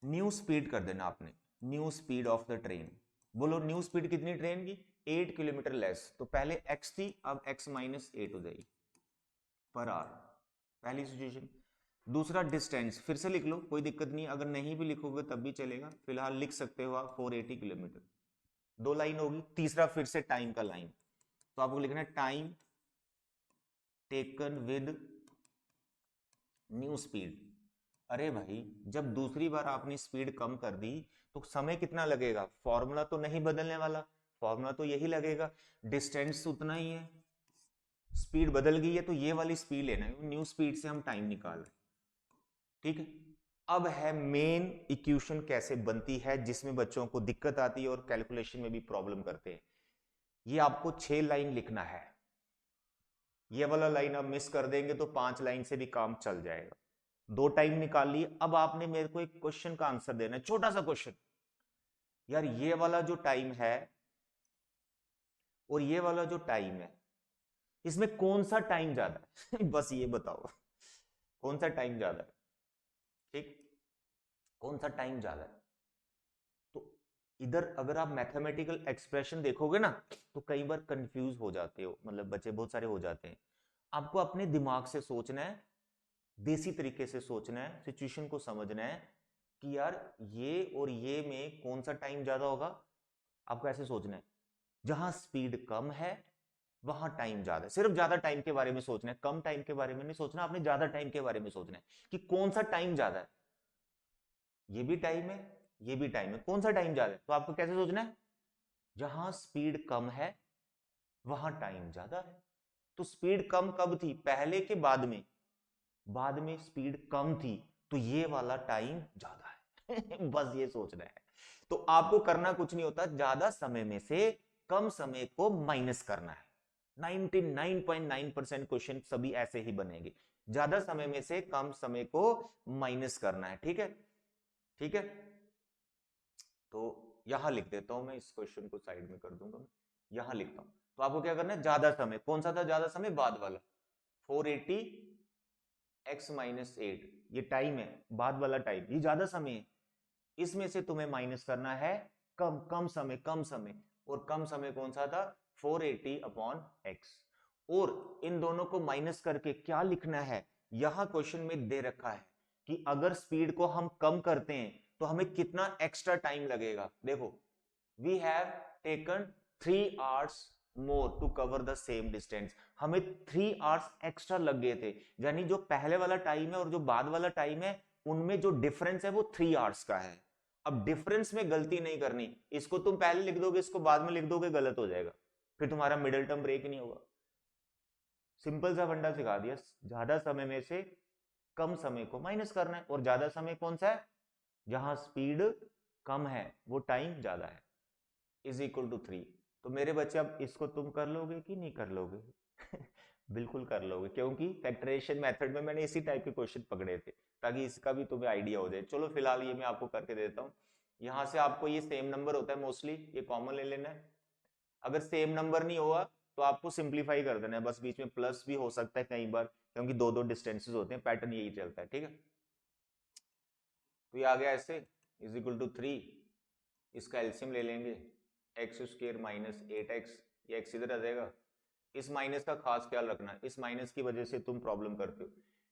न्यू स्पीड कर देना आपने, new speed of the train, बोलो न्यू स्पीड कितनी ट्रेन की, 8 किलोमीटर लेस, तो पहले x थी अब x माइनस 8 हो जाएगी पर आवर, पहली सिचुएशन। दूसरा डिस्टेंस, फिर से लिख लो कोई दिक्कत नहीं, अगर नहीं भी लिखोगे तब भी चलेगा, फिलहाल लिख सकते हो आप 480 किलोमीटर, 2 लाइन होगी। तीसरा फिर से टाइम का लाइन, तो आपको लिखना है time taken with new speed. अरे भाई जब दूसरी बार आपने स्पीड कम कर दी तो समय कितना लगेगा, फॉर्मूला तो नहीं बदलने वाला, फॉर्मूला तो यही लगेगा, डिस्टेंस उतना ही है, स्पीड बदल गई है तो ये वाली स्पीड लेना है, न्यू स्पीड से हम टाइम निकाल रहे, ठीक है। अब है मेन इक्वेशन कैसे बनती है, जिसमें बच्चों को दिक्कत आती है और कैलकुलेशन में भी प्रॉब्लम करते हैं। ये आपको 6 लाइन लिखना है, ये वाला लाइन आप मिस कर देंगे तो 5 लाइन से भी काम चल जाएगा। 2 टाइम निकाल लिए, अब आपने मेरे को एक क्वेश्चन का आंसर देना है, छोटा सा क्वेश्चन। यार ये वाला जो टाइम है और ये वाला जो टाइम है, इसमें कौन सा टाइम ज्यादा है बस ये बताओ कौन सा टाइम ज्यादा है, ठीक, कौन सा टाइम ज्यादा है। तो इधर अगर आप मैथमेटिकल एक्सप्रेशन देखोगे ना तो कई बार कंफ्यूज हो जाते हो, मतलब बच्चे बहुत सारे हो जाते हैं। आपको अपने दिमाग से सोचना है, देसी तरीके से सोचना है, सिचुएशन को समझना है कि यार ये और ये में कौन सा टाइम ज्यादा होगा। आपको ऐसे सोचना है, जहां स्पीड कम है वहां टाइम ज्यादा है, सिर्फ ज्यादा टाइम के बारे में सोचना है, कम टाइम के बारे में नहीं सोचना, आपने ज्यादा टाइम के बारे में सोचना है कि कौन सा टाइम ज्यादा है। ये भी टाइम है, ये भी टाइम है, कौन सा टाइम ज्यादा है, तो आपको कैसे सोचना है, जहां स्पीड कम है वहां टाइम ज्यादा है। तो स्पीड कम कब थी, पहले के बाद में, बाद में स्पीड कम थी तो ये वाला टाइम ज्यादा है बस ये सोचना है। तो आपको करना कुछ नहीं होता, ज्यादा समय में से कम समय को माइनस करना है। 99.9% क्वेश्चन सभी ऐसे ही बनेंगे, ज्यादा समय में से कम समय को माइनस करना है, ठीक है, ठीक है। तो यहां लिख देता हूं मैं, इस क्वेश्चन को साइड में कर दूंगा, मैं यहां लिखता हूं। तो आपको क्या करना है, ज्यादा समय कौन सा था, ज्यादा समय बाद वाला 480 x माइनस 8, ये टाइम है, बाद वाला टाइम ये ज्यादा समय है, इसमें से तुम्हें माइनस करना है कम कम समय, कम समय, और कम समय कौन सा था 480 अपॉन x, और इन दोनों को माइनस करके क्या लिखना है, यहां क्वेश्चन में दे रखा है कि अगर स्पीड को हम कम करते हैं तो हमें कितना एक्स्ट्रा टाइम लगेगा। देखो we have taken 3 hours more to cover the same distance, हमें 3 आवर्स एक्स्ट्रा लग गए थे, यानी जो पहले वाला टाइम है और जो बाद वाला टाइम है उनमें जो डिफरेंस है वो 3 आवर्स का है। अब डिफरेंस में गलती नहीं करनी, इसको तुम पहले लिख दोगे इसको बाद में लिख दोगे गलत हो जाएगा, फिर तुम्हारा मिडिल टर्म ब्रेक नहीं होगा। सिंपल सा फंडा सिखा दिया, ज्यादा समय में से कम समय को माइनस करना है, और ज्यादा समय कौन सा है, जहां स्पीड कम है वो टाइम ज्यादा है, इज इक्वल टू 3। तो मेरे बच्चे अब इसको तुम कर लोगे कि नहीं कर लोगे? बिल्कुल कर लोगे, क्योंकि फैक्टराइजेशन मेथड में मैंने इसी टाइप के क्वेश्चन पकड़े थे, ताकि इसका भी तुम्हें आइडिया हो जाए। चलो फिलहाल ये मैं आपको करके देता हूँ। यहाँ से आपको ये सेम नंबर होता है मोस्टली, ये कॉमन ले लेना है। अगर सेम नंबर नहीं हुआ तो आपको सिंप्लीफाई कर देना है, बस बीच में प्लस भी हो सकता है कई बार, क्योंकि दो दो डिस्टेंसेस होते हैं, पैटर्न यही चलता है, ठीक है। तो ये आ गया ऐसे, इज इक्वल टू 3, इसका एलसीएम ले लेंगे, एक्स स्क्वायर माइनस 8x, ये एक्स इधर आ जाएगा। इस माइनस का खास ख्याल रखना, इस माइनस की वजह से तुम प्रॉब्लम करते हो,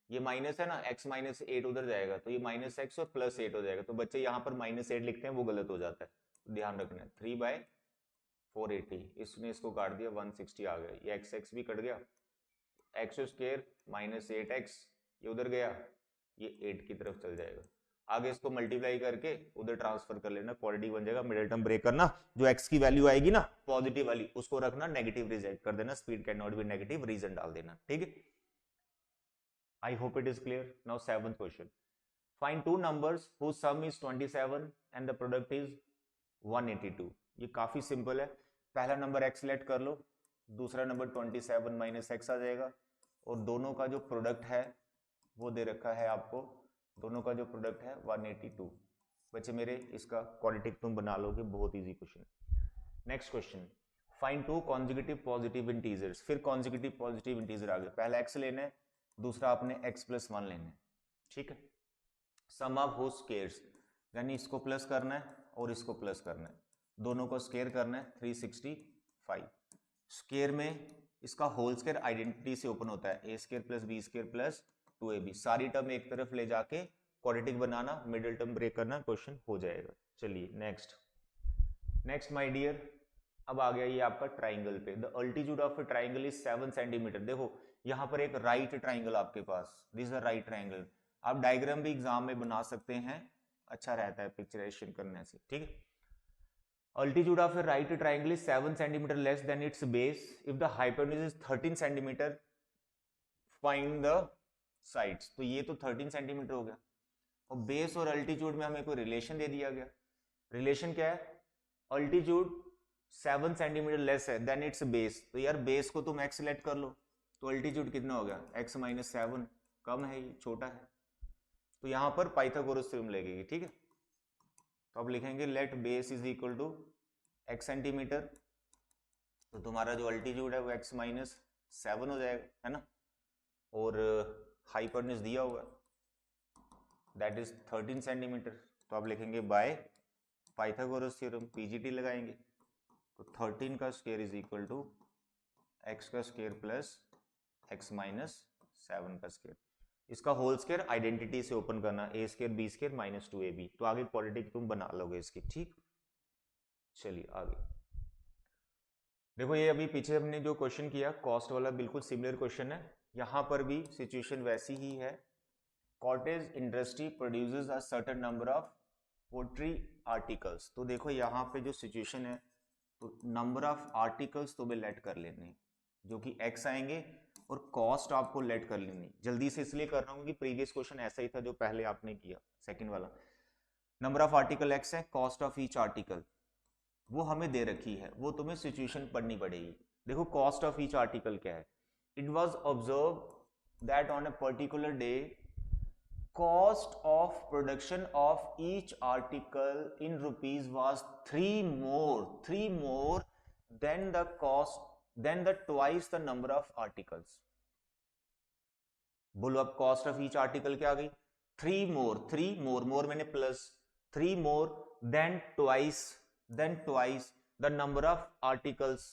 ये माइनस है ना, x माइनस 8 उधर जाएगा तो ये माइनस एक्स और प्लस 8 हो जाएगा, तो बच्चे यहाँ पर माइनस 8 लिखते हैं, वो गलत हो जाता है, तो ध्यान रखना है। 3/480, इसने इसको काट दिया, 160 आ गया, ये x भी कट गया, एक्स स्क्वायर माइनस 8x, ये उधर गया, ये 8 की तरफ चल जाएगा। आगे इसको मल्टीप्लाई करके उधर ट्रांसफर कर लेना, क्वाड्रेटिक बन जाएगा। मिडिल टर्म ब्रेक करना, जो x की वैल्यू आएगी ना पॉजिटिव वाली, उसको रखना, नेगेटिव रिजेक्ट कर देना, speed can not be negative, reason डाल देना, ठीक है। I hope it is clear. Now 7th question, find two numbers whose sum is 27 and the product is 182। ये काफी सिंपल है। पहला नंबर x लेट कर लो, दूसरा नंबर 27 माइनस एक्स आ जाएगा, और दोनों का जो प्रोडक्ट है वो दे रखा है आपको, दोनों का जो प्रोडक्ट है 182। बच्चे मेरे इसका क्वाड्रेटिक तुम बना लोगे, बहुत easy question. Next question, find two consecutive positive integers. फिर कॉन्जिक्यूटिव पॉजिटिव इंटीजर आ गए, पहला x लेना है, दूसरा आपने x + 1 लेना है, ठीक है। सम ऑफ होल स्क्वायर्स, यानी इसको प्लस करना है और इसको प्लस करना है, दोनों को स्क्वायर करना है, 365। स्क्वायर में इसका होल स्क्वायर आइडेंटिटी से ओपन होता है, a square plus b square plus 2ab, सारी टर्म एक तरफ ले जाके क्वाड्रेटिक बनाना, मिडिल टर्म ब्रेक करना, क्वेश्चन हो जाएगा। चलिए नेक्स्ट माय डियर, अब आ गया ये आपका ट्राइंगल पे। The altitude of a triangle is 7 centimetre. देखो यहाँ पर एक राइट ट्राइंगल आपके पास, this is a right triangle. आप डायग्राम भी एग्जाम में बना सकते हैं, अच्छा रहता है पिक्चराइजेशन करने से, ठीक है। Altitude of A right triangle is 7 centimetre less than it's base if the hypotenuse is 13 centimetre, find the sides. तो ये तो 13 सेंटीमीटर हो गया, और बेस और अल्टीट्यूड में हमें कोई रिलेशन दे दिया गया। रिलेशन क्या है, अल्टीट्यूड 7 सेंटीमीटर लेस है देन इट्स बेस, तो यार बेस को तुम x सेलेक्ट कर लो, तो अल्टीट्यूड कितना हो गया, x माइनस 7, कम है ये, छोटा है, तो यहां पर पाइथागोरस थ्योरम लगेगी, ठीक है। तो अब लिखेंगे let base is equal to x centimetre, तो तुम्हारा जो अल्टीट्यूड है वो x माइनस 7 हो जाएगा, है ना, और हाइपोटेन्यूज दिया हुआ दैट इज 13 सेंटीमीटर, तो आप लिखेंगे बाय पाइथागोरस थ्योरम, पीजीटी लगाएंगे, तो 13 का square is equal to x का स्क्वायर प्लस x माइनस 7 का स्क्वायर। इसका होल स्क्वायर आइडेंटिटी से ओपन करना, a square b square minus 2ab, तो आगे क्वाड्रेटिक तुम बना लोगे इसकी, ठीक। चलिए आगे देखो, ये अभी पीछे हमने जो क्वेश्चन किया कॉस्ट वाला, बिल्कुल सिमिलर क्वेश्चन है, यहां पर भी सिचुएशन वैसी ही है। Cottage industry produces a certain number of poultry articles. तो देखो यहाँ पे जो सिचुएशन है, तो नंबर ऑफ आर्टिकल्स तो भी लेट कर लेने जो कि x आएंगे, और कॉस्ट आपको लेट कर लेनी। जल्दी से इसलिए कर रहा हूँ कि प्रीवियस क्वेश्चन ऐसा ही था जो पहले आपने किया, सेकंड वाला। नंबर ऑफ आर्टिकल x है, कॉस्ट ऑफ ईच आर्टिकल वो हमें दे रखी है, वो तुम्हें सिचुएशन पढ़नी पड़ेगी। देखो कॉस्ट ऑफ ईच आर्टिकल क्या है, it was observe that on a particular day cost of production of each article in rupees was 3 more than the cost than the twice the number of articles। बोलो अब cost of each article क्या आ गई, 3 more मैंने plus 3 more than twice the number of articles,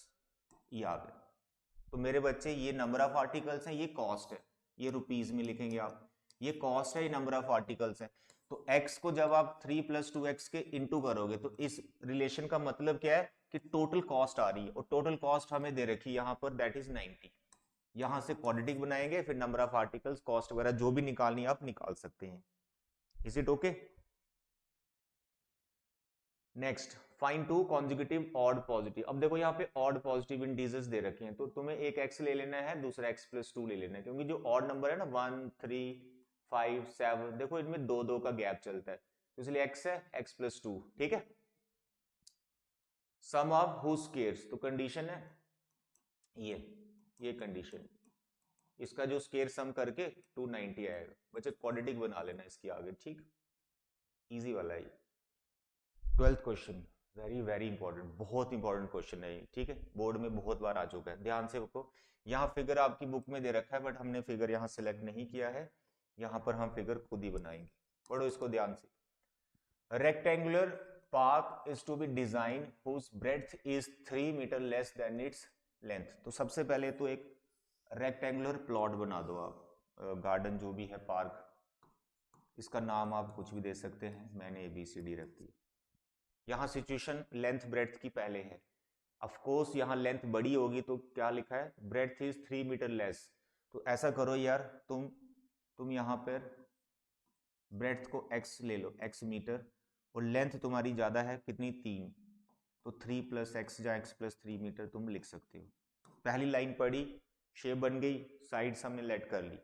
ये आ गया। तो मेरे बच्चे ये नंबर ऑफ आर्टिकल्स हैं, ये कॉस्ट है, ये रुपीज में लिखेंगे आप, ये कॉस्ट है, ये नंबर ऑफ आर्टिकल्स है। तो x को जब आप 3 + 2x के इंटू करोगे, तो इस रिलेशन का मतलब क्या है कि टोटल कॉस्ट आ रही है, और टोटल कॉस्ट हमें दे रखी है यहाँ पर, दैट इज 90। यहां से क्वाड्रेटिक बनाएंगे, फिर नंबर ऑफ आर्टिकल्स, कॉस्ट वगैरह जो भी निकालनी आप निकाल सकते हैं। Is it okay? Next, find two consecutive odd positive. अब देखो यहाँ पे ऑड पॉजिटिव इंटीजर्स दे रखे हैं, तो तुम्हें एक x ले लेना है, दूसरा x + 2 ले लेना है, क्योंकि जो ऑड नंबर है ना 1, 3, 5 7, देखो इनमें 2 2 का गैप चलता है, तो इसलिए x है x प्लस 2, ठीक है। सम ऑफ हु स्केयर्स, तो कंडीशन है ये कंडीशन, इसका जो स्केयर सम करके 290 आएगा। बच्चे क्वाड्रेटिक बना लेना इसकी आगे, ठीक, इजी वाला है। 12th question very very important, बहुत इंपॉर्टेंट क्वेश्चन है ये, ठीक है, बोर्ड में बहुत बार आ चुका है, ध्यान से रखो। यहाँ फिगर आपकी बुक में दे रखा है, बट हमने फिगर यहाँ सिलेक्ट नहीं किया है, यहाँ पर हम फिगर खुद ही बनाएंगे, पढ़ो इसको ध्यान से। Rectangular park is to be design whose breadth is 3 metre less than its length. तो सबसे पहले तो एक रेक्टेंगुलर प्लॉट बना दो आप, गार्डन जो भी है, पार्क, इसका नाम आप कुछ भी दे सकते हैं, मैंने ABCD रख दी। यहाँ सिचुएशन लेंथ ब्रेड्थ की पहले है, ऑफ कोर्स यहाँ लेंथ बड़ी होगी तो क्या लिखा है, ब्रेड्थ इज 3 मीटर लेस। तो ऐसा करो यार, तुम यहाँ पर ब्रेड्थ को x ले लो, x मीटर, और लेंथ तुम्हारी ज्यादा है कितनी, 3, तो 3 प्लस एक्स या x प्लस 3 मीटर तुम लिख सकते हो। पहली लाइन पढ़ी, शेप बन गई, साइड्स हमने लेट कर ली।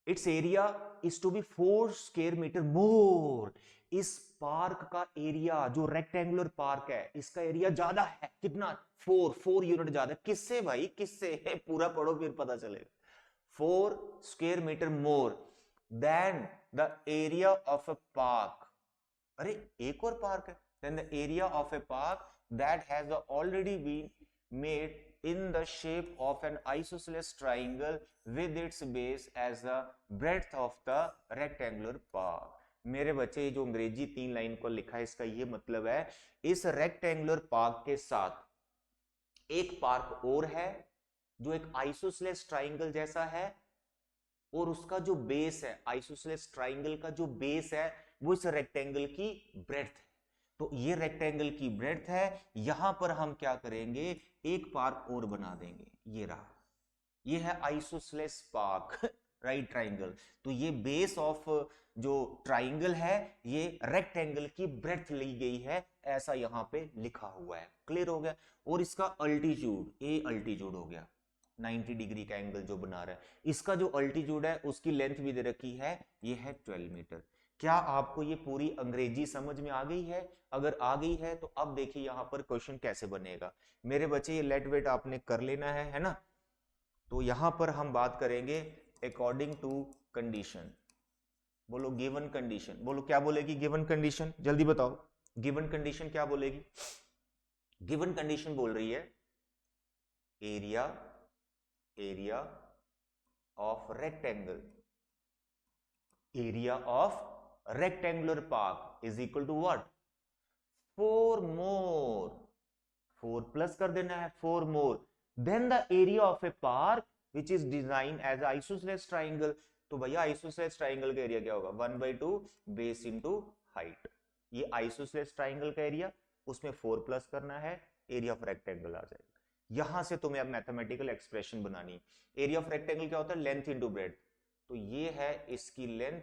Its area is to be 4 square metre more. इस पार्क का एरिया, जो रेक्टेंगुलर पार्क है, इसका एरिया ज्यादा है, कितना, 4 यूनिट ज्यादा। किससे भाई, किससे पूरा पढ़ो फिर पता चलेगा। 4 square metre more than the area of a park. अरे एक और पार्क है, than the area of a park that has already been made in the shape of an isosceles triangle with its base as the breadth of the rectangular park। मेरे बच्चे, ये जो अंग्रेजी 3 line को लिखा है, इसका ये मतलब है, इस रेक्टेंगुलर पार्क के साथ एक पार्क और है जो एक आइसोसेलेस ट्राइंगल जैसा है, और उसका जो बेस है, आइसोसेलेस ट्राइंगल का जो बेस है, वो इस रेक्टेंगल की ब्रेड्थ है। तो ये रेक्टेंगल की ब्रेड्थ है, यहां पर हम क्या करेंगे, एक पार्क और बना देंगे, ये रहा, ये है आइसोसेलेस पार्क राइट ट्राइंगल। तो ये बेस ऑफ जो ट्राइंगल है, ये रेक्टेंगल की ब्रेड्थ ली गई है, ऐसा यहां पे लिखा हुआ है, क्लियर हो गया। और इसका अल्टीट्यूड, ए अल्टीट्यूड हो गया, 90 डिग्री का एंगल जो बना रहा है, इसका जो अल्टीट्यूड है उसकी लेंथ भी दे रखी है, ये है 12 मीटर। क्या आपको ये पूरी अंग्रेजी समझ में आ गई है? अगर आ गई है तो अब देखिए यहां पर क्वेश्चन कैसे बनेगा। मेरे बच्चे ये लेट वेट आपने कर लेना है ना। तो यहां पर हम बात करेंगे अकॉर्डिंग टू कंडीशन। बोलो गिवन कंडीशन, बोलो क्या बोलेगी गिवन कंडीशन, जल्दी बताओ गिवन कंडीशन क्या बोलेगी। गिवन कंडीशन बोल रही है area of rectangle, area of rectangular park is equal to what, 4 more, 4 plus कर देना है, 4 more then the area of a park which is designed as isosceles triangle। तो भैया आइसोसेलेस ट्राइंगल का एरिया क्या होगा, 1/2 बेस इंटू हाइट। ये isosceles triangle का एरिया, उसमें 4 प्लस करना है, एरिया ऑफ रेक्टेंगल आ जाएगा। यहां से तुम्हें अब मैथमेटिकल एक्सप्रेशन बनानी। एरिया ऑफ रेक्टेंगल क्या होता है, लेंथ इंटू ब्रेड्थ। तो ये है इसकी लेंथ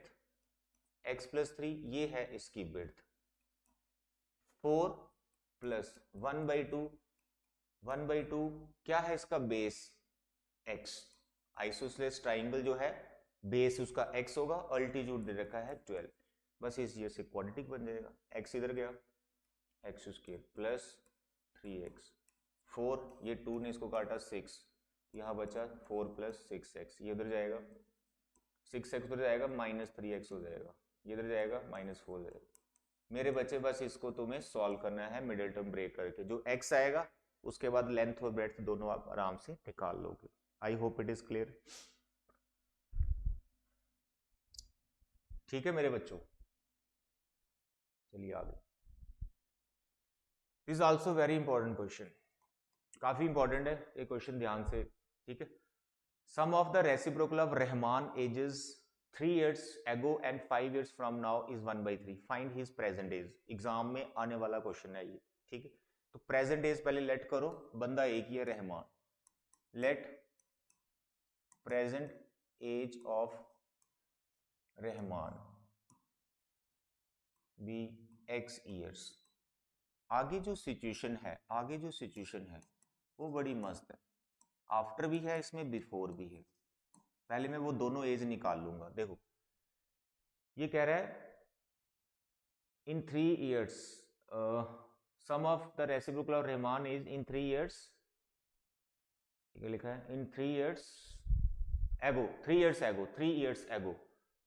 x प्लस 3, ये है इसकी ब्रेड्थ, 4 प्लस 1/2 क्या है इसका बेस, x। आइसोसेलेस ट्राइंगल जो है बेस उसका x होगा, अल्टीट्यूड दे रखा है 12, बस इस ये से क्वाड्रेटिक बन जाएगा। x इधर गया, x स्क्वायर प्लस 3x, 4 ये 2 ने इसको काटा 6, यहां बचा 4 प्लस 6x, ये उधर जाएगा 6x उधर जाएगा, माइनस 3x हो जाएगा, ये इधर जाएगा -4 हो जाएगा। मेरे बच्चे बस इसको तुम्हें सॉल्व करना है मिडिल टर्म ब्रेक करके, जो x आएगा उसके बाद लेंथ और ब्रेड्थ दोनों आप आराम से निकाल लोगे। I hope it is clear. ठीक है मेरे बच्चों, चलिए आगे। This also very important question, काफी इंपॉर्टेंट है ये क्वेश्चन, ध्यान से, ठीक है। Sum of the reciprocal of Rahman ages 3 years ago and 5 years from now is 1/3, find his present age। Exam में आने वाला क्वेश्चन है ये, ठीक है। तो प्रेजेंट एज पहले लेट करो, बंदा एक ही है Rahman, let present age of Rahman be x years। आगे जो सिचुएशन है वो बड़ी मस्त है, आफ्टर भी है इसमें, बिफोर भी है। पहले मैं वो दोनों एज निकाल लूंगा। देखो ये कह रहा है in 3 years sum of the reciprocal of Rahman is in 3 years, क्या लिखा है, इन 3 years एगो, 3 years एगो, 3 years एगो,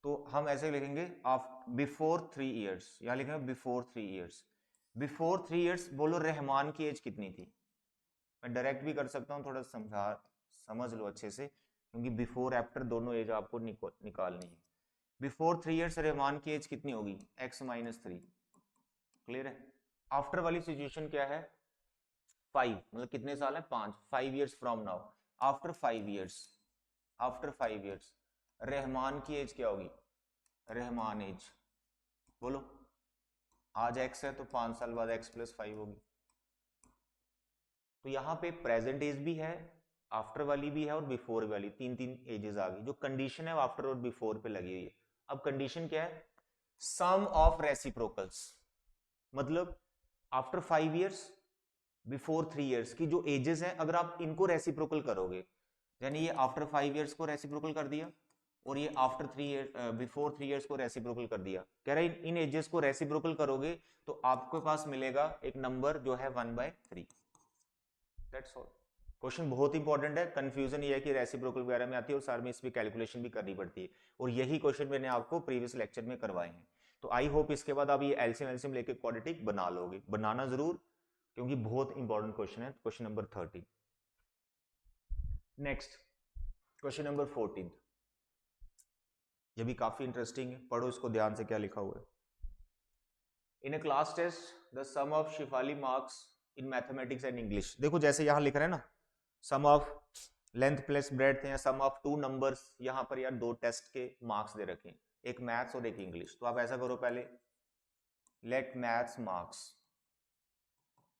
तो हम ऐसे लिखेंगे बिफोर 3 years, यहाँ लिखेंगे बिफोर 3 years। बिफोर 3 years बोलो रहमान की एज कितनी थी, मैं डायरेक्ट भी कर सकता हूँ, थोड़ा समझ लो अच्छे से, क्योंकि बिफोर आफ्टर दोनों एज आपको निकालनी है। बिफोर 3 years रहमान की एज कितनी होगी, x-3, क्लियर है। आफ्टर वाली सिचुएशन क्या है, 5, मतलब कितने साल है, 5 years from now, after 5 years, after 5 years Rahman की एज क्या होगी, रहमान एज बोलो, आज x है तो 5 साल बाद x+5 होगी। तो यहाँ पे प्रेजेंट एज भी है, आफ्टर वाली भी है और बिफोर वाली, तीन एजेस आ गई। जो कंडीशन है वो आफ्टर और बिफोर पे लगी हुई है। अब कंडीशन क्या है, सम ऑफ रेसिप्रोकल्स, मतलब आफ्टर 5 years बिफोर 3 years की जो एजेस हैं, अगर आप इनको रेसिप्रोकल करोगे, यानी ये आफ्टर 5 years को रेसिप्रोकल कर दिया और ये आफ्टर 3 years बिफोर 3 years को रेसिप्रोकल कर दिया, कह रहा है इन एजेस को रेसिप्रोकल करोगे तो आपके पास मिलेगा एक नंबर जो है 1/3। That's all. क्वेश्चन बहुत इंपॉर्टेंट है, कंफ्यूजन ये है कि रेसिप्रोकल वगैरह में आती है और सार में इस पे कैलकुलेशन भी करनी पड़ती है, और यही क्वेश्चन मैंने आपको प्रीवियस लेक्चर में करवाए हैं। तो आई होप इसके बाद आप ये एलसीएम लेके क्वाड्रेटिक बना लोगे, बनाना जरूर, क्योंकि बहुत इंपॉर्टेंट क्वेश्चन है। Question number 13। Next question number 14, ये भी काफी इंटरेस्टिंग है, पढ़ो इसको ध्यान से क्या लिखा हुआ है। In a class test the sum of Shefali marks in mathematics and English, देखो जैसे यहां लिख रहे हैं ना, sum of length plus breadth या सम ऑफ 2 नंबर्स, यहां पर यार 2 टेस्ट के मार्क्स दे रखे हैं, एक मैथ्स और एक इंग्लिश। तो आप ऐसा करो, पहले लेट मैथ्स मार्क्स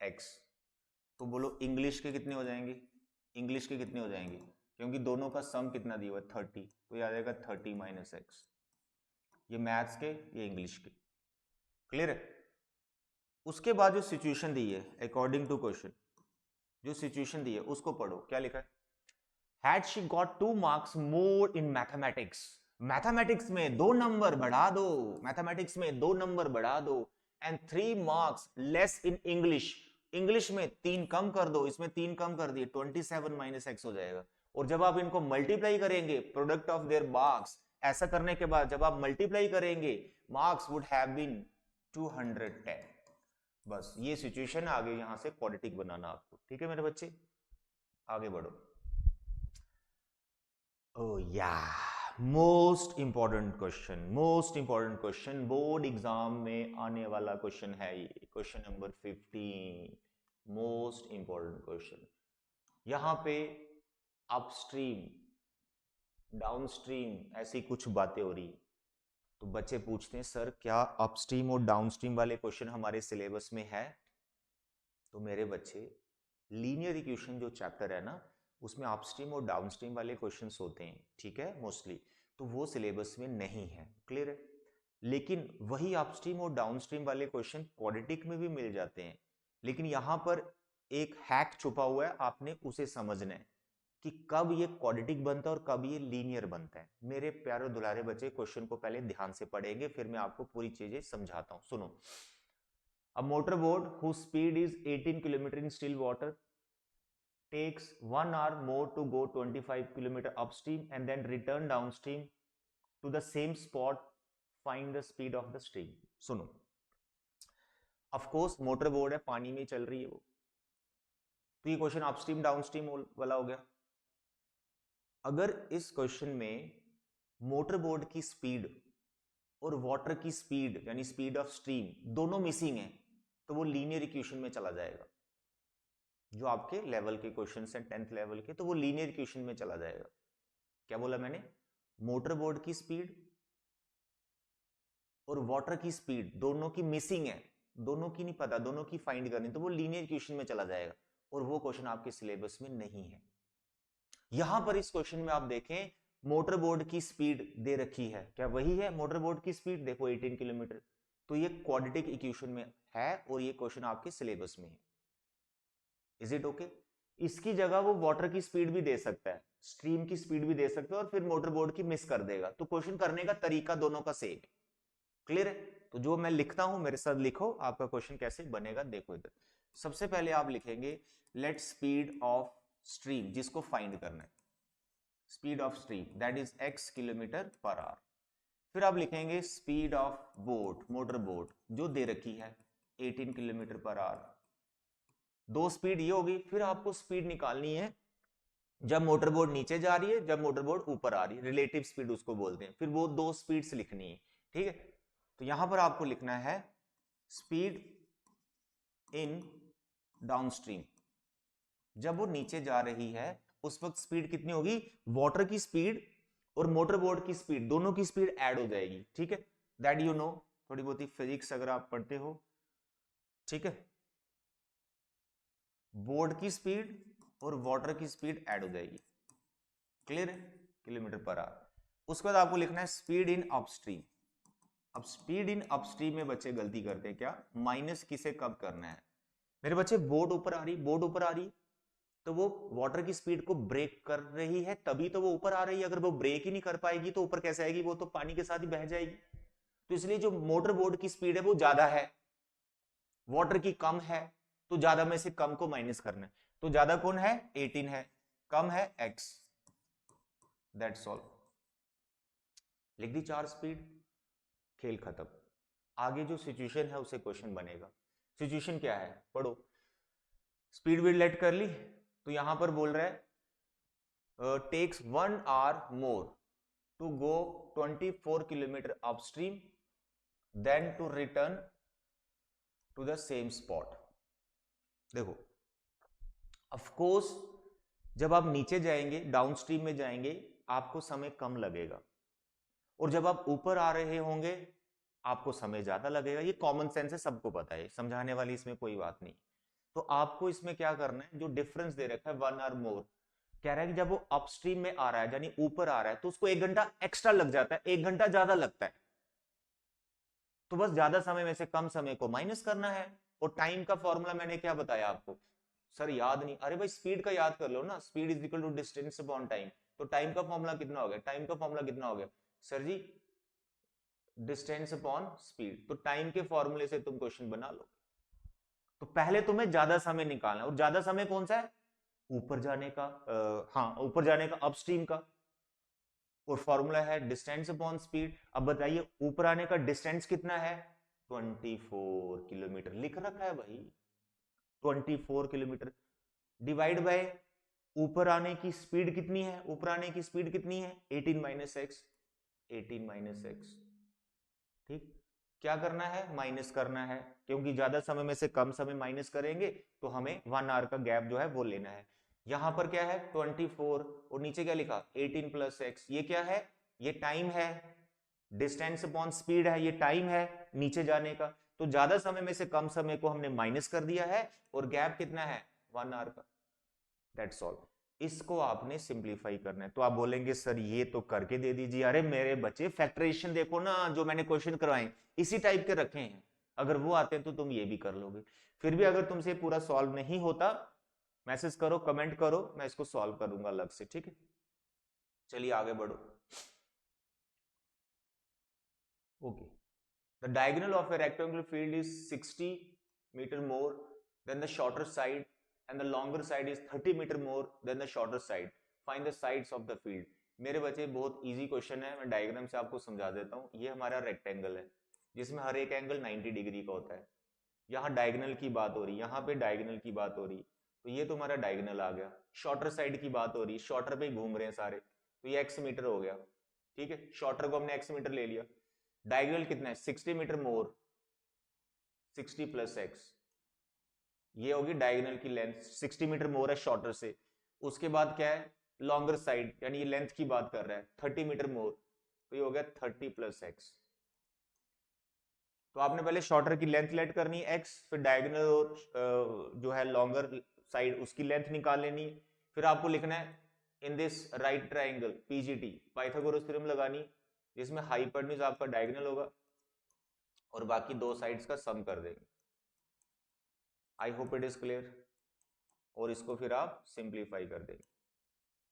x, तो बोलो इंग्लिश के कितने हो जाएंगे, इंग्लिश के कितने हो जाएंगे, क्योंकि दोनों का सम कितना दिया हुआ है 30, तो ये आ जाएगा 30 - x, ये मैथ्स के ये इंग्लिश के, क्लियर है। उसके बाद जो सिचुएशन दी है अकॉर्डिंग टू क्वेश्चन, जो सिचुएशन दी है उसको पढ़ो, क्या लिखा है, had she got 2 marks more in mathematics, mathematics में 2 नंबर बढ़ा दो, मैथमेटिक्स में 2 नंबर बढ़ा दो, and 3 marks less in English, English में 3 कम कर दो, इसमें 3 कम कर दिए, 27 - x हो जाएगा। और जब आप इनको मल्टीप्लाई करेंगे, प्रोडक्ट ऑफ देयर मार्क्स, ऐसा करने के बाद जब आप मल्टीप्लाई करेंगे, मार्क्स वुड हैव बीन 210। बस ये सिचुएशन आगे यहां से क्वाड्रेटिक बनाना आपको, ठीक है मेरे बच्चे, आगे बढ़ो। ओह या, most important question, most important question, board exam में आने वाला क्वेश्चन है ये, question number 15, most important question. यहां पे अपस्ट्रीम डाउनस्ट्रीम ऐसी कुछ बातें हो रही, तो बच्चे पूछते हैं सर क्या अपस्ट्रीम और डाउनस्ट्रीम वाले क्वेश्चन हमारे सिलेबस में है। तो मेरे बच्चे, लीनियर इक्वेशन जो चैप्टर है ना, उसमें अपस्ट्रीम और डाउनस्ट्रीम वाले क्वेश्चंस होते हैं, ठीक है, मोस्टली, तो वो सिलेबस में नहीं है, क्लियर है। लेकिन वही अपस्ट्रीम और डाउनस्ट्रीम वाले क्वेश्चन क्वाड्रेटिक में भी मिल जाते हैं, लेकिन यहां पर एक हैक छुपा हुआ है, आपने उसे समझना है कि कब ये क्वाड्रेटिक बनता है और कब ये लीनियर बनता है। मेरे प्यारे दुलारे बच्चे, क्वेश्चन को पहले ध्यान से पढ़ेंगे, फिर मैं आपको पूरी चीजें समझाता हूं, सुनो। A motorboat whose speed is 18 km in still water takes 1 hour more to go 25 km upstream and then return downstream to the same spot. Find the speed of the stream. सुनो, ऑफ कोर्स मोटर बोट है, पानी में चल रही है वो, तो ये क्वेश्चन अपस्ट्रीम डाउनस्ट्रीम वाला हो गया। अगर इस क्वेश्चन में मोटर बोट की स्पीड और वाटर की स्पीड यानी स्पीड ऑफ स्ट्रीम दोनों मिसिंग है, तो वो लीनियर इक्वेशन में चला जाएगा। जो आपके लेवल के क्वेश्चन हैं 10th लेवल के, तो वो लीनियर इक्वेशन में चला जाएगा। क्या बोला मैंने, मोटर बोट की स्पीड और वाटर की स्पीड दोनों की मिसिंग है, दोनों की नहीं पता, दोनों की फाइंड करनी, तो वो लीनियर इक्वेशन में चला जाएगा, और वो क्वेश्चन आपके सिलेबस में नहीं है। यहां पर इस क्वेश्चन में आप देखें, मोटर बोट की स्पीड दे रखी है, क्या वही है मोटर बोट की स्पीड, देखो 18 किलोमीटर, तो ये क्वाड्रेटिक इक्वेशन में है और ये क्वेश्चन आपके सिलेबस में है। Is it okay? इसकी जगह वो वाटर की स्पीड भी दे सकता है, स्ट्रीम की स्पीड भी दे सकता है, और फिर मोटर बोट की मिस कर देगा, तो क्वेश्चन करने का तरीका दोनों का सेम है। क्लियर है? तो जो मैं लिखता हूं मेरे साथ लिखो, आपका क्वेश्चन कैसे बनेगा देखो इधर। सबसे पहले आप लिखेंगे लेट स्पीड ऑफ स्ट्रीम, जिसको फाइंड करना है, speed of stream that is x kilometre per hour. फिर आप लिखेंगे speed of boat, motor boat, जो दे रखी है 18 किलोमीटर पर आवर। दो स्पीड ये होगी। फिर आपको स्पीड निकालनी है जब मोटर बोट नीचे जा रही है, जब मोटर बोट ऊपर आ रही है, रिलेटिव स्पीड उसको बोलते हैं। फिर वो दो स्पीड्स लिखनी है, ठीक है? तो यहां पर आपको लिखना है स्पीड इन डाउनस्ट्रीम, जब वो नीचे जा रही है उस वक्त स्पीड कितनी होगी, वाटर की स्पीड और मोटर बोट की स्पीड, दोनों की स्पीड ऐड हो जाएगी, ठीक है? दैट यू नो, थोड़ी बहुत ही फिजिक्स अगर आप पढ़ते हो, ठीक है? बोट की स्पीड और वाटर की स्पीड ऐड हो जाएगी, क्लियर है? Kilometre per our. उसके बाद आपको लिखना है स्पीड इन अपस्ट्रीम। अब स्पीड इन अपस्ट्रीम में बच्चे गलती करते हैं क्या, माइनस किसे कब करना है? मेरे बच्चे बोट ऊपर आ रही, बोट ऊपर आ रही, तो वो वाटर की स्पीड को ब्रेक कर रही है, तभी तो वो ऊपर आ रही है। अगर वो ब्रेक ही नहीं कर पाएगी तो ऊपर कैसे आएगी? वो तो पानी के साथ ही बह जाएगी। तो इसलिए जो मोटर बोट की स्पीड है वो ज्यादा है, वाटर की कम है, तो ज्यादा में से कम को माइनस करना है। तो ज्यादा कौन है? 18 है, कम है x, दैट्स ऑल। लिख दी चार स्पीड, खेल खत्म। आगे जो सिचुएशन है उसे क्वेश्चन बनेगा। सिचुएशन क्या है पढ़ो। स्पीड विड लेट कर ली, तो यहां पर बोल रहा है takes 1 hour more to go 24 kilometre upstream than to return to the same spot. देखो ऑफ कोर्स जब आप नीचे जाएंगे, डाउनस्ट्रीम में जाएंगे, आपको समय कम लगेगा, और जब आप ऊपर आ रहे होंगे आपको समय ज्यादा लगेगा। ये कॉमन सेंस है, सबको पता है, समझाने वाली इसमें कोई बात नहीं। तो आपको इसमें क्या करना है, जो डिफरेंस दे रखा है 1 आवर मोर, कह रहा है कि जब वो अपस्ट्रीम में आ रहा है यानी ऊपर आ रहा है तो उसको 1 घंटा एक्स्ट्रा लग जाता है, 1 घंटा ज्यादा लगता है। तो बस ज्यादा समय में से कम समय को माइनस करना है। और टाइम का फॉर्मूला मैंने क्या बताया आपको? सर याद नहीं, अरे भाई स्पीड का याद कर लो ना, speed is equal to distance upon time. तो टाइम का फॉर्मूला कितना हो गया? टाइम का फॉर्मूला कितना हो गया sir ji? Distance upon speed. तो टाइम के फॉर्मूले से तुम क्वेश्चन बना लो। तो पहले तुम्हें ज्यादा समय निकालना, और ज्यादा समय कौन सा है? ऊपर जाने का, हाँ ऊपर जाने का, अपस्ट्रीम का। और फॉर्मूला है डिस्टेंस अपॉन स्पीड। अब बताइए ऊपर आने का डिस्टेंस कितना है? 24 किलोमीटर लिख रखा है भाई, 24 किलोमीटर डिवाइड बाय ऊपर आने की स्पीड कितनी है? ऊपर आने की स्पीड कितनी है? 18 माइनस एक्स, 18 माइनस एक्स। ठीक, क्या करना है? माइनस करना है, क्योंकि ज्यादा समय में से कम समय माइनस करेंगे तो हमें 1 आवर का गैप जो है वो लेना है। यहां पर क्या है? 24, और नीचे क्या लिखा? 18 प्लस एक्स। ये क्या है? ये टाइम है। डिस्टेंस अपॉन स्पीड है, ये टाइम है नीचे जाने का। तो ज्यादा समय में से कम समय को हमने माइनस कर दिया है, और गैप कितना है? 1 आवर का। That's all. इसको आपने सिंप्लीफाई करना है। तो आप बोलेंगे सर ये तो करके दे दीजिए। अरे मेरे बच्चे फैक्टराइजेशन देखो ना, जो मैंने क्वेश्चन करवाए इसी टाइप के रखे हैं, अगर वो आते हैं तो तुम ये भी कर लोगे। फिर भी अगर तुमसे पूरा सॉल्व नहीं होता, मैसेज करो, कमेंट करो, मैं इसको सॉल्व करूंगा अलग से, ठीक है? चलिए आगे बढ़ो। Okay, the diagonal of a rectangular field is 60 metre more than the shorter side and the longer side is 30 metre more than the shorter side. Find the sides of the field. मेरे बच्चे बहुत easy question है, मैं diagram से आपको समझा देता हूँ। ये हमारा रेक्टेंगल है जिसमें हर एक एंगल 90 डिग्री का होता है। यहाँ डायगोनल की बात हो रही, यहाँ पे डायगोनल की बात हो रही, तो ये तुम्हारा डायगोनल आ गया। शॉर्टर साइड की बात हो रही, शॉर्टर पे घूम रहे हैं सारे, तो ये x मीटर हो गया, ठीक है? शॉर्टर को हमने x मीटर ले लिया। डायगोनल कितना है? 60 मीटर मोर, 60 प्लस एक्स, ये होगी डायगोनल की लेंथ। 60 मीटर मोर है शॉर्टर से। उसके बाद क्या है? लॉन्गर साइड, यानी ये लेंथ की बात कर रहा है, 30 मीटर मोर, तो ये हो गया 30 प्लस एक्स। तो आपने पहले शॉर्टर की लेंथ लेट करनी है x, फिर डायगोनल और जो है लॉन्गर साइड उसकी लेंथ निकाल लेनी। फिर आपको लिखना है in this right triangle PGT Pythagoras theorem लगानी, जिसमें हाइपोटेन्यूज आपका डायगोनल होगा और बाकी दो साइड्स का सम कर देंगे। आई होप इट इज क्लियर। और इसको फिर आप सिंप्लीफाई कर देंगे,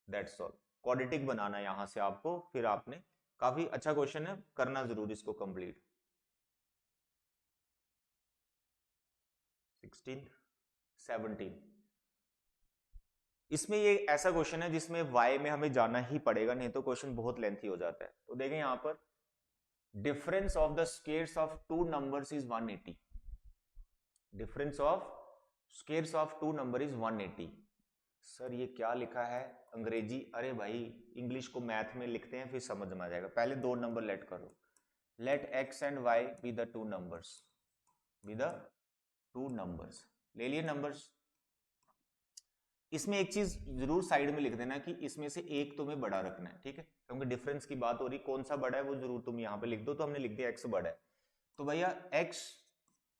दैट्स ऑल। क्वाड्रेटिक बनाना है यहां से आपको, फिर आपने, काफी अच्छा क्वेश्चन है, करना जरूर इसको कंप्लीट। 16, 17। इसमें ये ऐसा क्वेश्चन है जिसमें y में हमें जाना ही पड़ेगा, नहीं तो क्वेश्चन बहुत लेंथी हो जाता है। तो देखें यहां पर difference of the squares of two numbers is 180। Difference of squares of two number is 180। Sir ये क्या लिखा है अंग्रेजी? अरे भाई इंग्लिश को मैथ में लिखते हैं फिर समझ में आ जाएगा। पहले दो नंबर लेट करो, let x and y be the two numbers, be the two numbers. ले लिए नंबर्स। इसमें एक चीज जरूर साइड में लिख देना कि इसमें से एक तुम्हें बड़ा रखना है, ठीक है, क्योंकि डिफरेंस की बात हो रही, कौन सा बड़ा है वो जरूर तुम यहां पे लिख दो। तो हमने लिख दिया x बड़ा है, तो भैया x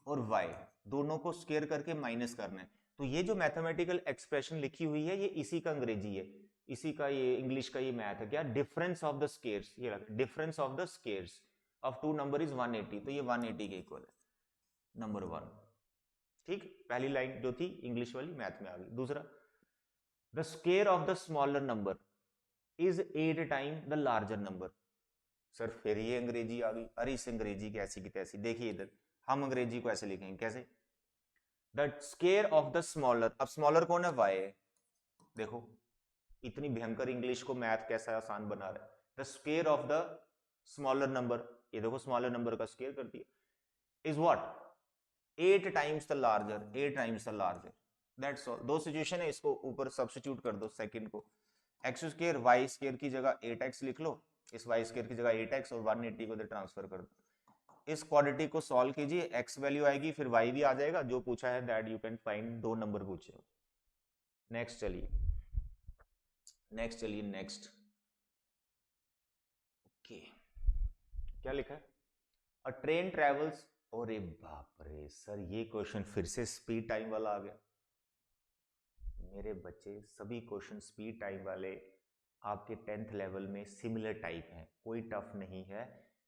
और y दोनों को स्क्वायर करके माइनस करना है। तो ये जो मैथमेटिकल एक्सप्रेशन लिखी हुई है ये इसी का अंग्रेजी है, इसी का ये इंग्लिश का ये मैथ है। क्या? डिफरेंस ऑफ द स्क्वायर्स, ये difference of the squares of two number is 180। तो ये 180 के इक्वल है नंबर 1। ठीक, पहली लाइन जो थी इंग्लिश वाली मैथ में आ गई। दूसरा, the square of the smaller number is 8 time the larger number. Sir फिर ये अंग्रेजी आ गई। अरे इस अंग्रेजी की ऐसी की तैसी। देखिए इधर हम अंग्रेजी को ऐसे लिखेंगे, कैसे? The square of the smaller, अब स्मॉलर कौन है? y है। देखो इतनी भयंकर इंग्लिश को मैथ कैसा आसान बना रहा है। The square of the smaller number, ये देखो स्मॉलर नंबर का स्क्वायर कर दिया, is what? 8 times the larger, 8 times the larger. That's all. दो सिचुएशन है, इसको ऊपर सब्स्टिट्यूट कर दो सेकंड को। एक्स स्क्वायर वाई स्क्वायर की जगह 8x लिख लो, इस वाई स्क्वायर की जगह 8x और 180 को इधर ट्रांसफर कर दो। इस क्वाड्रेटिक को सॉल्व कीजिए, x वैल्यू आएगी, फिर y भी आ जाएगा। जो पूछा है दैट यू कैन फाइंड, दो नंबर पूछे। नेक्स्ट चलिए, नेक्स्ट चलिए, नेक्स्ट। ओके, क्या लिखा है? अ ट्रेन ट्रेवल्स, अरे बाप रे सर ये क्वेश्चन फिर से स्पीड टाइम वाला आ गया। मेरे बच्चे सभी क्वेश्चन स्पीड टाइम वाले आपके 10th लेवल में सिमिलर टाइप हैं, कोई टफ नहीं है।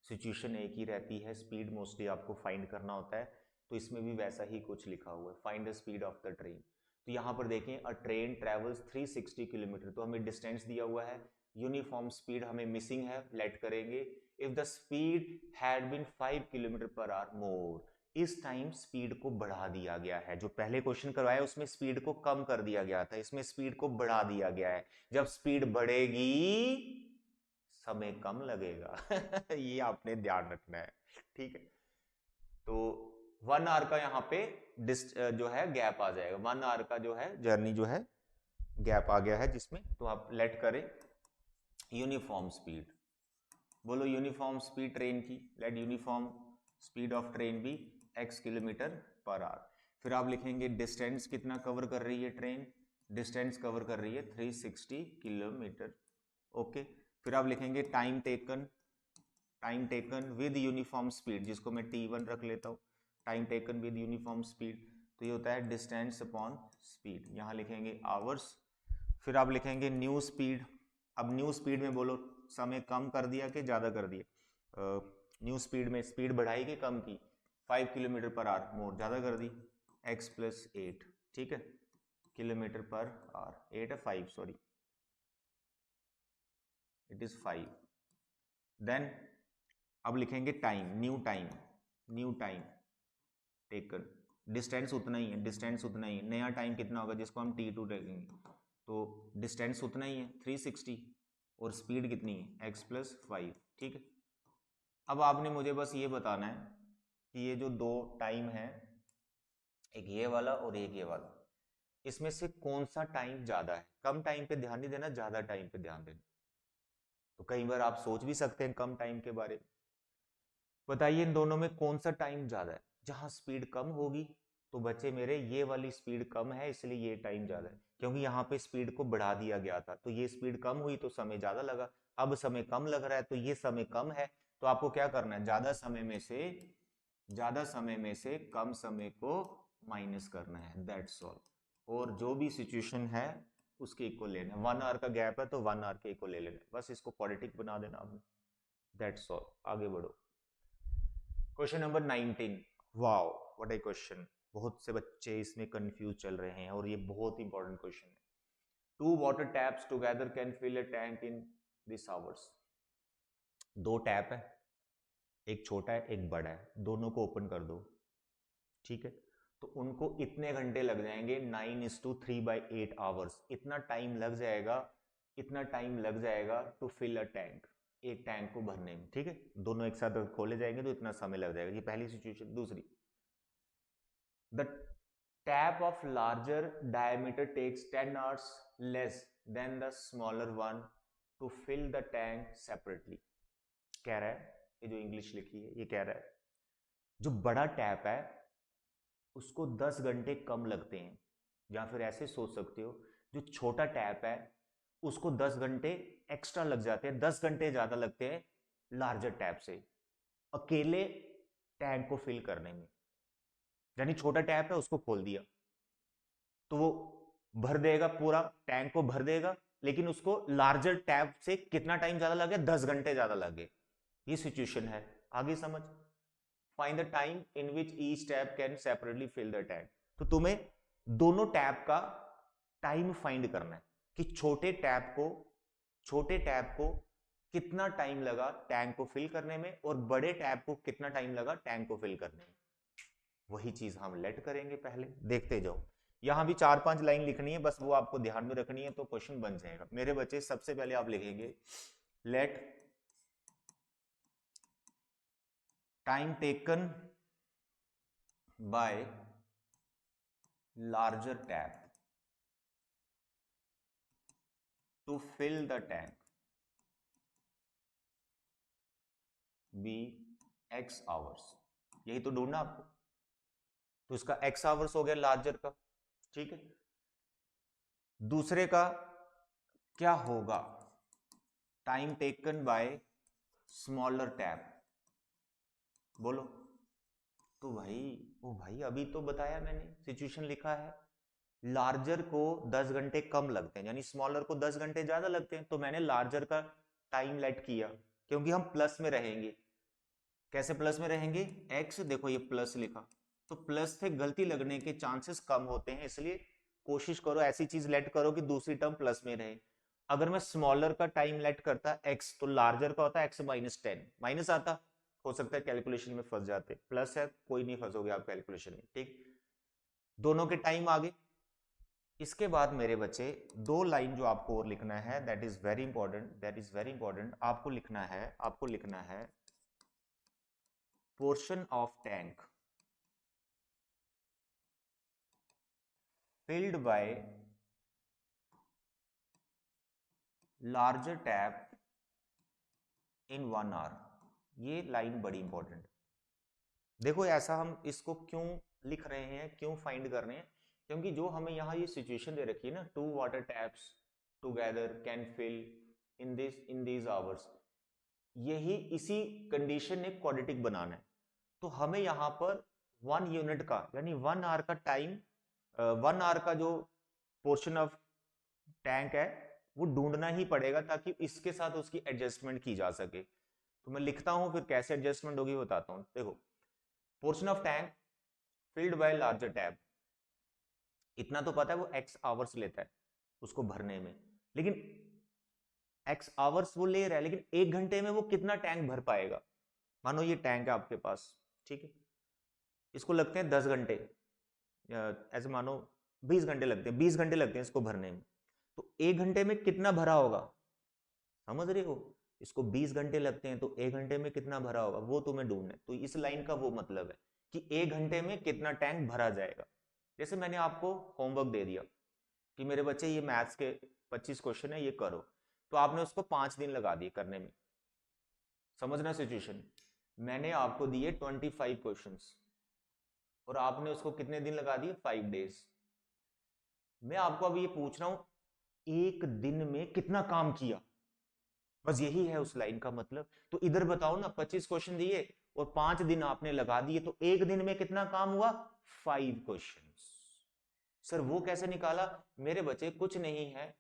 सिचुएशन एक ही रहती है, स्पीड मोस्टली आपको फाइंड करना होता है। तो इसमें भी वैसा ही कुछ लिखा हुआ है, find the speed of the train. तो यहाँ पर देखें, अ ट्रेन ट्रेवल्स 360 किलोमीटर, तो हमें डिस्टेंस दिया हुआ है, यूनिफॉर्म स्पीड हमें मिसिंग है, लेट करेंगे। If the speed had been 5 kilometre per hour more, इस टाइम स्पीड को बढ़ा दिया गया है। जो पहले क्वेश्चन करवाया उसमें स्पीड को कम कर दिया गया था, इसमें स्पीड को बढ़ा दिया गया है। जब स्पीड बढ़ेगी समय कम लगेगा ये आपने ध्यान रखना है, ठीक है। तो 1 आवर का यहाँ पे जो है गैप आ जाएगा, 1 आवर का जो है जर्नी जो है गैप आ गया है जिसमें। तो आप लेट करें यूनिफॉर्म स्पीड, बोलो यूनिफॉर्म स्पीड ट्रेन की, let uniform speed of train भी x किलोमीटर पर आवर। फिर आप लिखेंगे डिस्टेंस कितना कवर कर रही है ट्रेन, डिस्टेंस कवर कर रही है 360 किलोमीटर। ओके, फिर आप लिखेंगे time taken, time taken with uniform speed, जिसको मैं t1 रख लेता हूँ, time taken with uniform speed. तो ये होता है डिस्टेंस अपॉन स्पीड, यहाँ लिखेंगे आवर्स। फिर आप लिखेंगे न्यू स्पीड। अब न्यू स्पीड में बोलो समय कम कर दिया कि ज़्यादा कर दिया? न्यू स्पीड में स्पीड बढ़ाई कि कम की? 5 किलोमीटर पर आवर मोर, ज़्यादा कर दी, x प्लस 8, ठीक है, किलोमीटर पर आवर। 8 है 5, सॉरी इट इज़ 5। देन अब लिखेंगे time, new time, new time taken, distance उतना ही है, डिस्टेंस उतना ही है, नया टाइम कितना होगा जिसको हम t2 रखेंगे, तो डिस्टेंस उतना ही है 360 और स्पीड कितनी है x प्लस 5, ठीक है। अब आपने मुझे बस ये बताना है कि ये जो दो टाइम है, एक ये वाला और एक ये वाला, इसमें से कौन सा टाइम ज्यादा है? कम टाइम पे ध्यान नहीं देना, ज्यादा टाइम पे ध्यान देना। तो कई बार आप सोच भी सकते हैं कम टाइम के बारे में। बताइए इन दोनों में कौन सा टाइम ज्यादा है? जहां स्पीड कम होगी तो बच्चे मेरे ये वाली स्पीड कम है, इसलिए ये टाइम ज्यादा है, क्योंकि यहाँ पे स्पीड को बढ़ा दिया गया था। तो ये स्पीड कम हुई तो समय ज्यादा लगा, अब समय कम लग रहा है तो ये समय कम है। तो आपको क्या करना है, ज्यादा समय में से कम समय को माइनस करना है, दैट्स ऑल। और जो भी सिचुएशन है उसके इक्वल लेना है। 1 आवर का गैप है तो 1 आवर के इक्वल ले लेना है, बस इसको क्वाड्रेटिक बना देना आपने, दैट्स ऑल। आगे बढ़ो, question number 19। Wow what A question. बहुत से बच्चे इसमें कंफ्यूज चल रहे हैं और ये बहुत इंपॉर्टेंट क्वेश्चन है। 2 water taps together can fill a tank in this hours. दो टैप है, एक छोटा है एक बड़ा है, दोनों को ओपन कर दो, ठीक है। तो उनको इतने घंटे लग जाएंगे, 9:3/8 आवर्स, इतना टाइम लग जाएगा, इतना टाइम लग जाएगा टू फिल अ टैंक, एक टैंक को भरने में। ठीक है, दोनों एक साथ खोले जाएंगे तो इतना समय लग जाएगा। ये पहली सिचुएशन। दूसरी, the tap of larger diameter takes 10 hours less than the smaller one to fill the tank separately. कह रहा है, ये जो इंग्लिश लिखी है ये कह रहा है जो बड़ा टैप है उसको 10 घंटे कम लगते हैं, या फिर ऐसे सोच सकते हो जो छोटा टैप है उसको 10 घंटे एक्स्ट्रा लग जाते हैं, 10 घंटे ज्यादा लगते हैं लार्जर टैप से अकेले टैंक को फिल करने में। यानी छोटा टैप है उसको खोल दिया तो वो भर देगा, पूरा टैंक को भर देगा, लेकिन उसको लार्जर टैप से कितना टाइम ज्यादा लगे? 10 घंटे ज्यादा लगे। ये सिचुएशन है। आगे समझ। Find the time in which each tap can separately fill the tank. तो तुम्हें दोनों टैप का टाइम फाइंड करना है कि छोटे टैप को कितना टाइम लगा टैंक को फिल करने में और बड़े टैप को कितना टाइम लगा टैंक को फिल करने में। वही चीज हम लेट करेंगे। पहले देखते जाओ, यहां भी 4-5 लाइन लिखनी है, बस वो आपको ध्यान में रखनी है तो क्वेश्चन बन जाएगा। मेरे बच्चे, सबसे पहले आप लिखेंगे let time taken by larger tap to fill the tank be x hours. यही तो ढूंढना आपको, तो इसका x आवर्स हो गया लार्जर का। ठीक है, दूसरे का क्या होगा? Time taken bye smaller tap. बोलो। तो भाई, ओ भाई अभी तो बताया मैंने, सिचुएशन लिखा है लार्जर को 10 घंटे कम लगते हैं, यानी स्मॉलर को 10 घंटे ज्यादा लगते हैं, तो मैंने लार्जर का टाइम लेट किया क्योंकि हम प्लस में रहेंगे। कैसे प्लस में रहेंगे? x, देखो ये प्लस लिखा, तो प्लस से गलती लगने के चांसेस कम होते हैं, इसलिए कोशिश करो ऐसी चीज लेट करो कि दूसरी टर्म प्लस में रहे। अगर मैं स्मॉलर का टाइम लेट करता x तो लार्जर का होता x -10, माइनस आता, हो सकता है कैलकुलेशन में फंस जाते, प्लस है कोई नहीं फंसोगे आप कैलकुलेशन में। ठीक, दोनों के टाइम आगे। इसके बाद मेरे बच्चे दो लाइन जो आपको और लिखना है, that is very important, that is very important. आपको लिखना है portion of tank filled by larger tap in 1 hour। ये लाइन बड़ी इंपॉर्टेंट। देखो ऐसा हम इसको क्यों लिख रहे हैं, क्यों फाइंड कर रहे हैं? क्योंकि जो हमें यहाँ ये सिचुएशन दे रखी है ना, 2 water taps together can fill in these hours, यही इसी कंडीशन ने क्वाड्रेटिक बनाना है। तो हमें यहाँ पर 1 यूनिट का यानी 1 आवर का टाइम, 1 आवर का जो पोर्शन ऑफ टैंक है वो ढूंढना ही पड़ेगा ताकि इसके साथ उसकी एडजस्टमेंट की जा सके। तो मैं लिखता हूं, फिर कैसे एडजस्टमेंट होगी बताता हूं। देखो, portion of tank filled by larger tap, इतना तो पता है वो x आवर्स लेता है उसको भरने में, लेकिन x आवर्स वो ले रहा है, लेकिन 1 घंटे में वो कितना टैंक भर पाएगा? मानो ये टैंक है आपके पास, ठीक है, इसको लगते हैं 10 घंटे, ऐसे मानो 20 घंटे लगते हैं, 20 घंटे लगते हैं इसको भरने में, तो 1 घंटे में कितना भरा होगा? समझ रहे हो? इसको 20 घंटे लगते हैं तो 1 घंटे में कितना भरा होगा वो तुम्हें ढूंढना है। तो इस लाइन का वो मतलब है कि 1 घंटे में कितना टैंक भरा जाएगा। जैसे मैंने आपको होमवर्क दे दिया कि मेरे बच्चे ये मैथ्स के 25 क्वेश्चन है ये करो, तो आपने उसको 5 दिन लगा दिए करने में। समझना सिचुएशन, मैंने आपको दिए 25 क्वेश्चंस और आपने उसको कितने दिन लगा दिए? 5 डेज। मैं आपको अभी ये पूछ रहा हूं एक दिन में कितना काम किया, बस यही है उस लाइन का मतलब। तो इधर बताओ ना, 25 क्वेश्चन दिए और 5 दिन आपने लगा दिए, तो एक दिन में कितना काम हुआ? 5 क्वेश्चंस। सर वो कैसे निकाला? मेरे बच्चे कुछ नहीं है,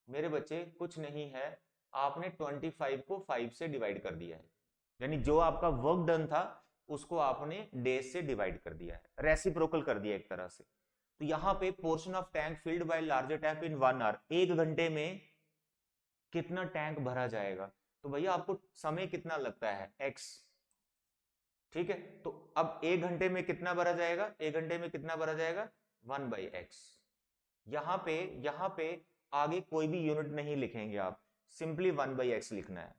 मेरे बच्चे कुछ नहीं है, आपने 25 को 5 से डिवाइड कर दिया है, यानी जो आपका वर्क डन था उसको आपने डेज से डिवाइड कर दिया है, रेसिप्रोकल कर दिया एक तरह से। तो यहां पे portion of tank filled by larger tap in 1 hour, 1 घंटे में कितना टैंक भरा जाएगा? तो भैया आपको समय कितना लगता है? x, ठीक है, तो अब 1 घंटे में कितना भरा जाएगा, 1 घंटे में कितना भरा जाएगा 1/x। यहां पे आगे कोई भी यूनिट नहीं लिखेंगे आप, सिंपली 1/x लिखना है।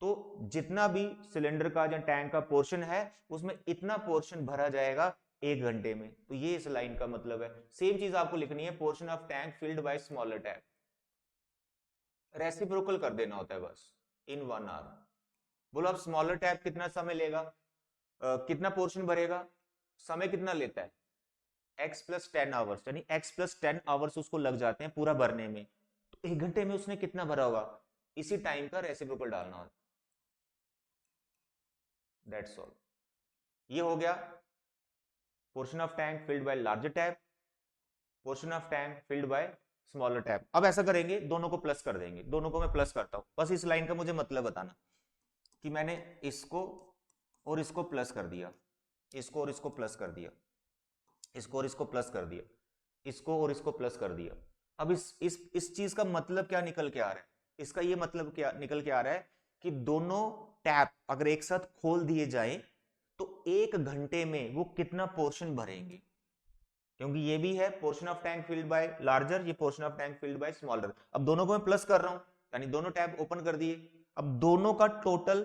तो जितना भी सिलेंडर का या टैंक का पोर्शन है उसमें इतना पोर्शन भरा जाएगा 1 घंटे में। तो ये इस लाइन का मतलब है। सेम चीज आपको लिखनी है, portion of tank filled by smaller tap, reciprocal कर देना होता है बस, इन 1 आवर। बोलो अब स्मॉलर टैप कितना समय लेगा, कितना पोर्शन भरेगा, समय कितना लेता है x + 10 आवर्स, यानी x + 10 आवर्स उसको लग जाते हैं पूरा भरने में। तो 1 घंटे में उसने कितना भरा होगा, इसी टाइम का रेसिप्रोकल डालना होगा। That's all. ये हो गया portion of tank filled by larger tap, portion of tank filled by smaller tap. अब ऐसा करेंगे, दोनों को प्लस कर देंगे, दोनों को मैं प्लस करता हूं, बस इस लाइन का मुझे मतलब बताना कि मैंने इसको और इसको प्लस कर दिया, इसको और इसको प्लस कर दिया, इसको और इसको प्लस कर दिया, इसको और इसको प्लस कर दिया। अब इस चीज का मतलब क्या निकल के आ रहा है, इसका ये मतलब क्या निकल के आ रहा है कि दोनों टैप अगर एक साथ खोल दिए जाएं तो 1 घंटे में वो कितना पोर्शन भरेंगे, क्योंकि ये भी है portion of tank filled by larger, ये portion of tank filled by smaller. अब दोनों को मैं प्लस कर रहा हूं, यानी दोनों टैप ओपन कर दिए। अब दोनों का टोटल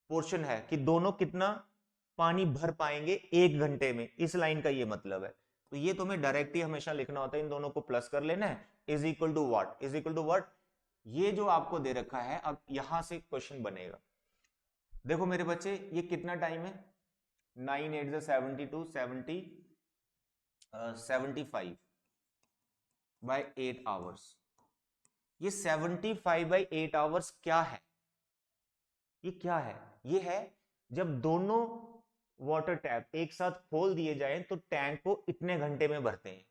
पोर्शन है कि दोनों कितना पानी भर पाएंगे 1 घंटे में, इस लाइन का ये मतलब है। तो ये तुम्हें डायरेक्ट ही हमेशा लिखना होता है, इन दोनों को प्लस कर लेना है, is equal to what, is equal to what, ये जो आपको दे रखा है। अब यहां से क्वेश्चन बनेगा, देखो मेरे बच्चे ये कितना टाइम है, 9 8 72 70 75 बाय 8 आवर्स। ये 75 बाय 8 आवर्स क्या है, ये क्या है, ये है जब दोनों वाटर टैप एक साथ खोल दिए जाएं तो टैंक को इतने घंटे में भरते हैं।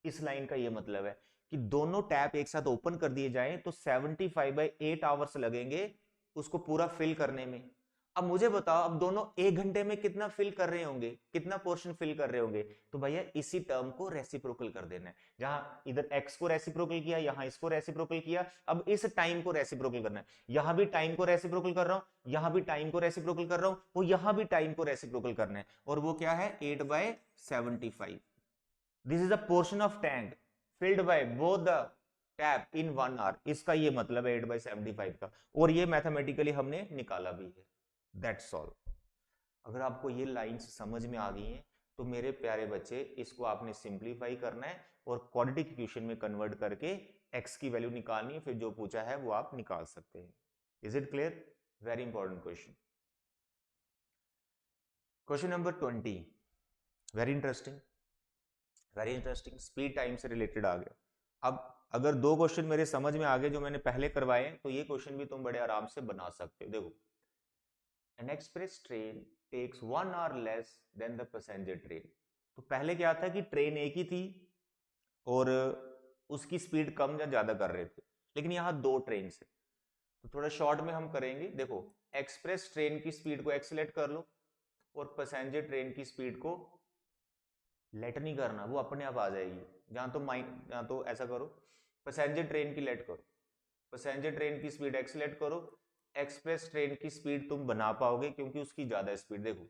इस लाइन का ये मतलब है कि दोनों टैप एक साथ ओपन कर दिए जाएं तो 75 बाय 8 आवर्स लगेंगे उसको पूरा फिल करने में। अब मुझे बताओ, अब दोनों 1 घंटे में कितना फिल कर रहे होंगे, कितना पोर्शन फिल कर रहे होंगे, तो भैया इसी टर्म को रेसिप्रोकल कर देना है। जहां इधर x को रेसिप्रोकल किया, यहां इसको रेसिप्रोकल किया, अब इस टाइम को रेसिप्रोकल करना है। यहां भी टाइम को रेसिप्रोकल कर रहा हूं, यहां भी टाइम को रेसिप्रोकल कर रहा हूं, वो यहां भी टाइम को रेसिप्रोकल करना है, और वो क्या है 8/75। This is a portion of tank filled by both the tap in 1 hour, इसका ये मतलब है 8/75 का, और ये मैथमेटिकली हमने निकाला भी है। That's all. अगर आपको ये लाइंस समझ में आ गई हैं तो मेरे प्यारे बच्चे इसको आपने सिंप्लीफाई करना है और क्वाड्रेटिक इक्वेशन में कन्वर्ट करके x की वैल्यू निकालनी है, फिर जो पूछा है वो आप निकाल सकते हैं। Is it clear? Very important question. Question number 20, very interesting, very interesting, speed time से रिलेटेड आ गया। अब अगर 2 क्वेश्चन मेरे समझ में आ गए जो मैंने पहले करवाए तो ये क्वेश्चन भी तुम बड़े आराम से बना सकते हो। देखो, an express train takes 1 hour less than the passenger train। तो पहले क्या था कि ट्रेन एक ही थी और उसकी स्पीड कम या ज्यादा कर रहे थे, लेकिन यहाँ 2 ट्रेन है तो थोड़ा शॉर्ट में हम करेंगे। देखो, एक्सप्रेस ट्रेन की स्पीड को एक्सेलेरेट कर लो और पैसेंजर ट्रेन की स्पीड को लेट नहीं करना, वो अपने आप आ जाएगी। जहां तो ऐसा करो, पैसेंजर ट्रेन की लेट करो, पैसेंजर ट्रेन की स्पीड एक्सेलेरेट करो, एक्सप्रेस ट्रेन की स्पीड तुम बना पाओगे क्योंकि उसकी ज्यादा स्पीड। देखो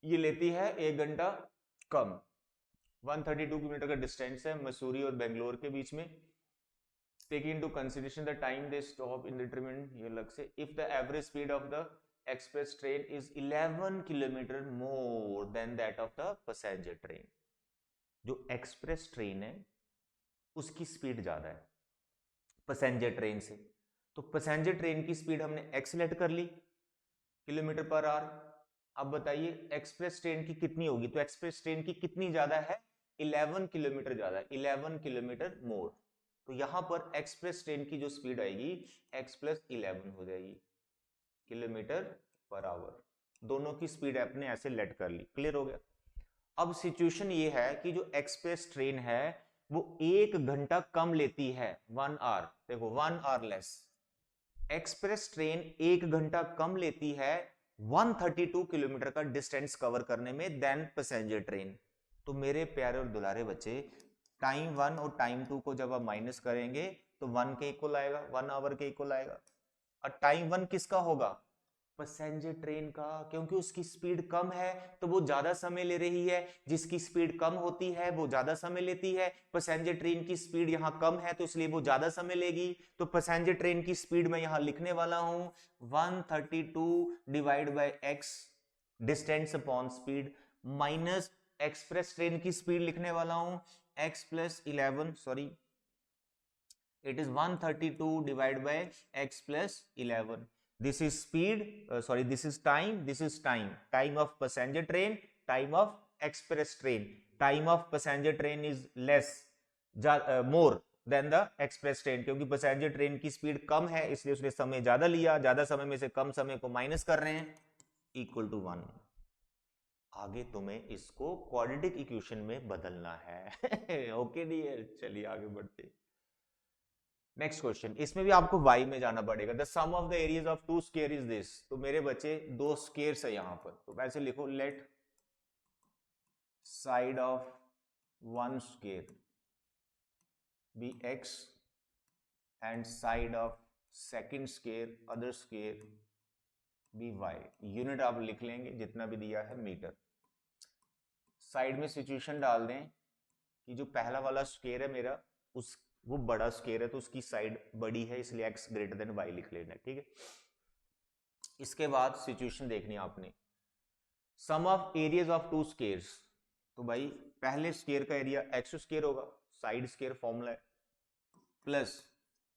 ये लेती है 1 घंटा कम, 132 किलोमीटर का डिस्टेंस है मसूरी और बेंगलोर के बीच में। Take into consideration the time they stop in determine, ये अलग से, if the average speed of the express train is 11 kilometre more than that of the passenger train. जो एक्सप्रेस ट्रेन है उसकी स्पीड ज्यादा है पैसेंजर ट्रेन से, तो पैसेंजर ट्रेन की स्पीड हमने एक्सेलेरेट कर ली किलोमीटर पर आवर। अब बताइए एक्सप्रेस ट्रेन की कितनी होगी, तो एक्सप्रेस ट्रेन की कितनी ज्यादा है, 11 किलोमीटर ज्यादा है, 11 किलोमीटर मोर। तो यहां पर एक्सप्रेस ट्रेन की जो स्पीड आएगी x + 11 हो जाएगी किलोमीटर पर आवर। दोनों की स्पीड आपने ऐसे लेट कर ली, क्लियर हो गया। अब सिचुएशन ये है कि जो एक्सप्रेस ट्रेन है वो 1 घंटा कम लेती है, 1 आवर, देखो 1 आवर लेस। एक्सप्रेस ट्रेन 1 घंटा कम लेती है 132 किलोमीटर का डिस्टेंस कवर करने में देन पैसेंजर ट्रेन। तो मेरे प्यारे और दुलारे बच्चे, टाइम 1 और टाइम 2 को जब आप माइनस करेंगे तो 1 के इक्वल आएगा, 1 आवर के इक्वल आएगा। और टाइम 1 किसका होगा, पैसेंजर ट्रेन का, क्योंकि उसकी स्पीड कम है तो वो ज्यादा समय ले रही है, जिसकी स्पीड कम होती है वो ज्यादा समय लेती है। पैसेंजर ट्रेन की स्पीड यहां कम है तो इसलिए वो ज्यादा समय लेगी। तो पैसेंजर ट्रेन की स्पीड मैं यहां लिखने वाला हूं 132 divide by x distance upon speed, minus express train की स्पीड लिखने वाला हूं x plus 11, sorry it is 132 divided by x plus 11. This is speed, sorry, this is time of passenger train, time of express train. Time of passenger train is less, more than the express train, क्योंकि passenger train की speed कम है इसलिए उसने समय ज्यादा लिया, ज्यादा समय में से कम समय को माइनस कर रहे हैं, इक्वल टू 1। आगे तुम्हें इसको क्वाड्रेटिक इक्वेशन में बदलना है। ओके डियर, चलिए आगे बढ़ते। नेक्स्ट क्वेश्चन, इसमें भी आपको y में जाना पड़ेगा। The sum of the areas of two square is this. तो मेरे बच्चे दो स्क्वायर्स है यहां पर, तो वैसे लिखो let side of one square be x and side of second square other square be y। Unit आप लिख लेंगे जितना भी दिया है मीटर। साइड में सिचुएशन डाल दें कि जो पहला वाला स्क्वायर है मेरा, उस वो बड़ा स्क्वायर है तो उसकी साइड बड़ी है इसलिए x ग्रेटर देन y लिख लेना है, ठीक है। इसके बाद सिचुएशन देखनी है आपने, sum of areas of two squares. तो भाई पहले स्क्वायर का एरिया x स्क्वायर होगा, साइड स्क्वायर फॉर्मूला है, प्लस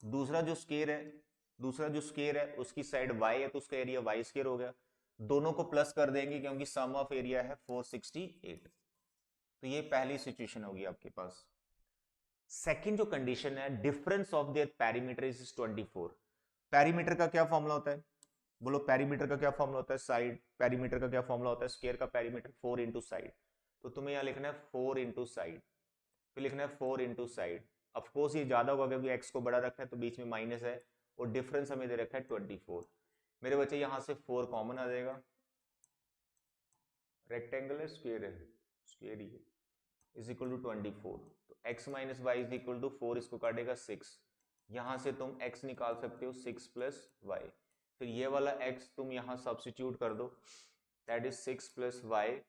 दूसरा जो स्क्वायर है उसकी साइड y है तो उसका एरिया y स्क्वायर हो गया। दोनों को प्लस कर देंगे क्योंकि सम ऑफ एरिया है 468। तो ये पहली सिचुएशन होगी आपके पास। सेकंड जो कंडीशन है, difference of their perimeter is 24। Perimeter का क्या फॉर्मूला होता है, बोलो पेरीमीटर का क्या फॉर्मूला होता है, साइड। पेरीमीटर का क्या फॉर्मूला होता है, स्क्वायर का पेरीमीटर 4 इंटू साइड। तो तुम्हें यहां लिखना है 4 इंटू साइड, फिर लिखना है 4 इंटू साइड। ऑफकोर्स ये ज्यादा होगा क्योंकि एक्स को बड़ा रखा है तो बीच में माइनस है, और डिफरेंस हमें दे रखा है 24। मेरे बच्चे यहां से 4 कॉमन आ जाएगा, रेक्टेंगल है स्क्वायर है, स्क्वायर ही है, इज इक्वल टू 24। तो x minus y is equal to 4, इसको काटेगा 6। यहां से तुम x निकाल सकते हो 6 प्लस वाई, फिर ये वाला x तुम यहां सब्स्टिट्यूट कर दो, दैट इज 6 प्लस वाई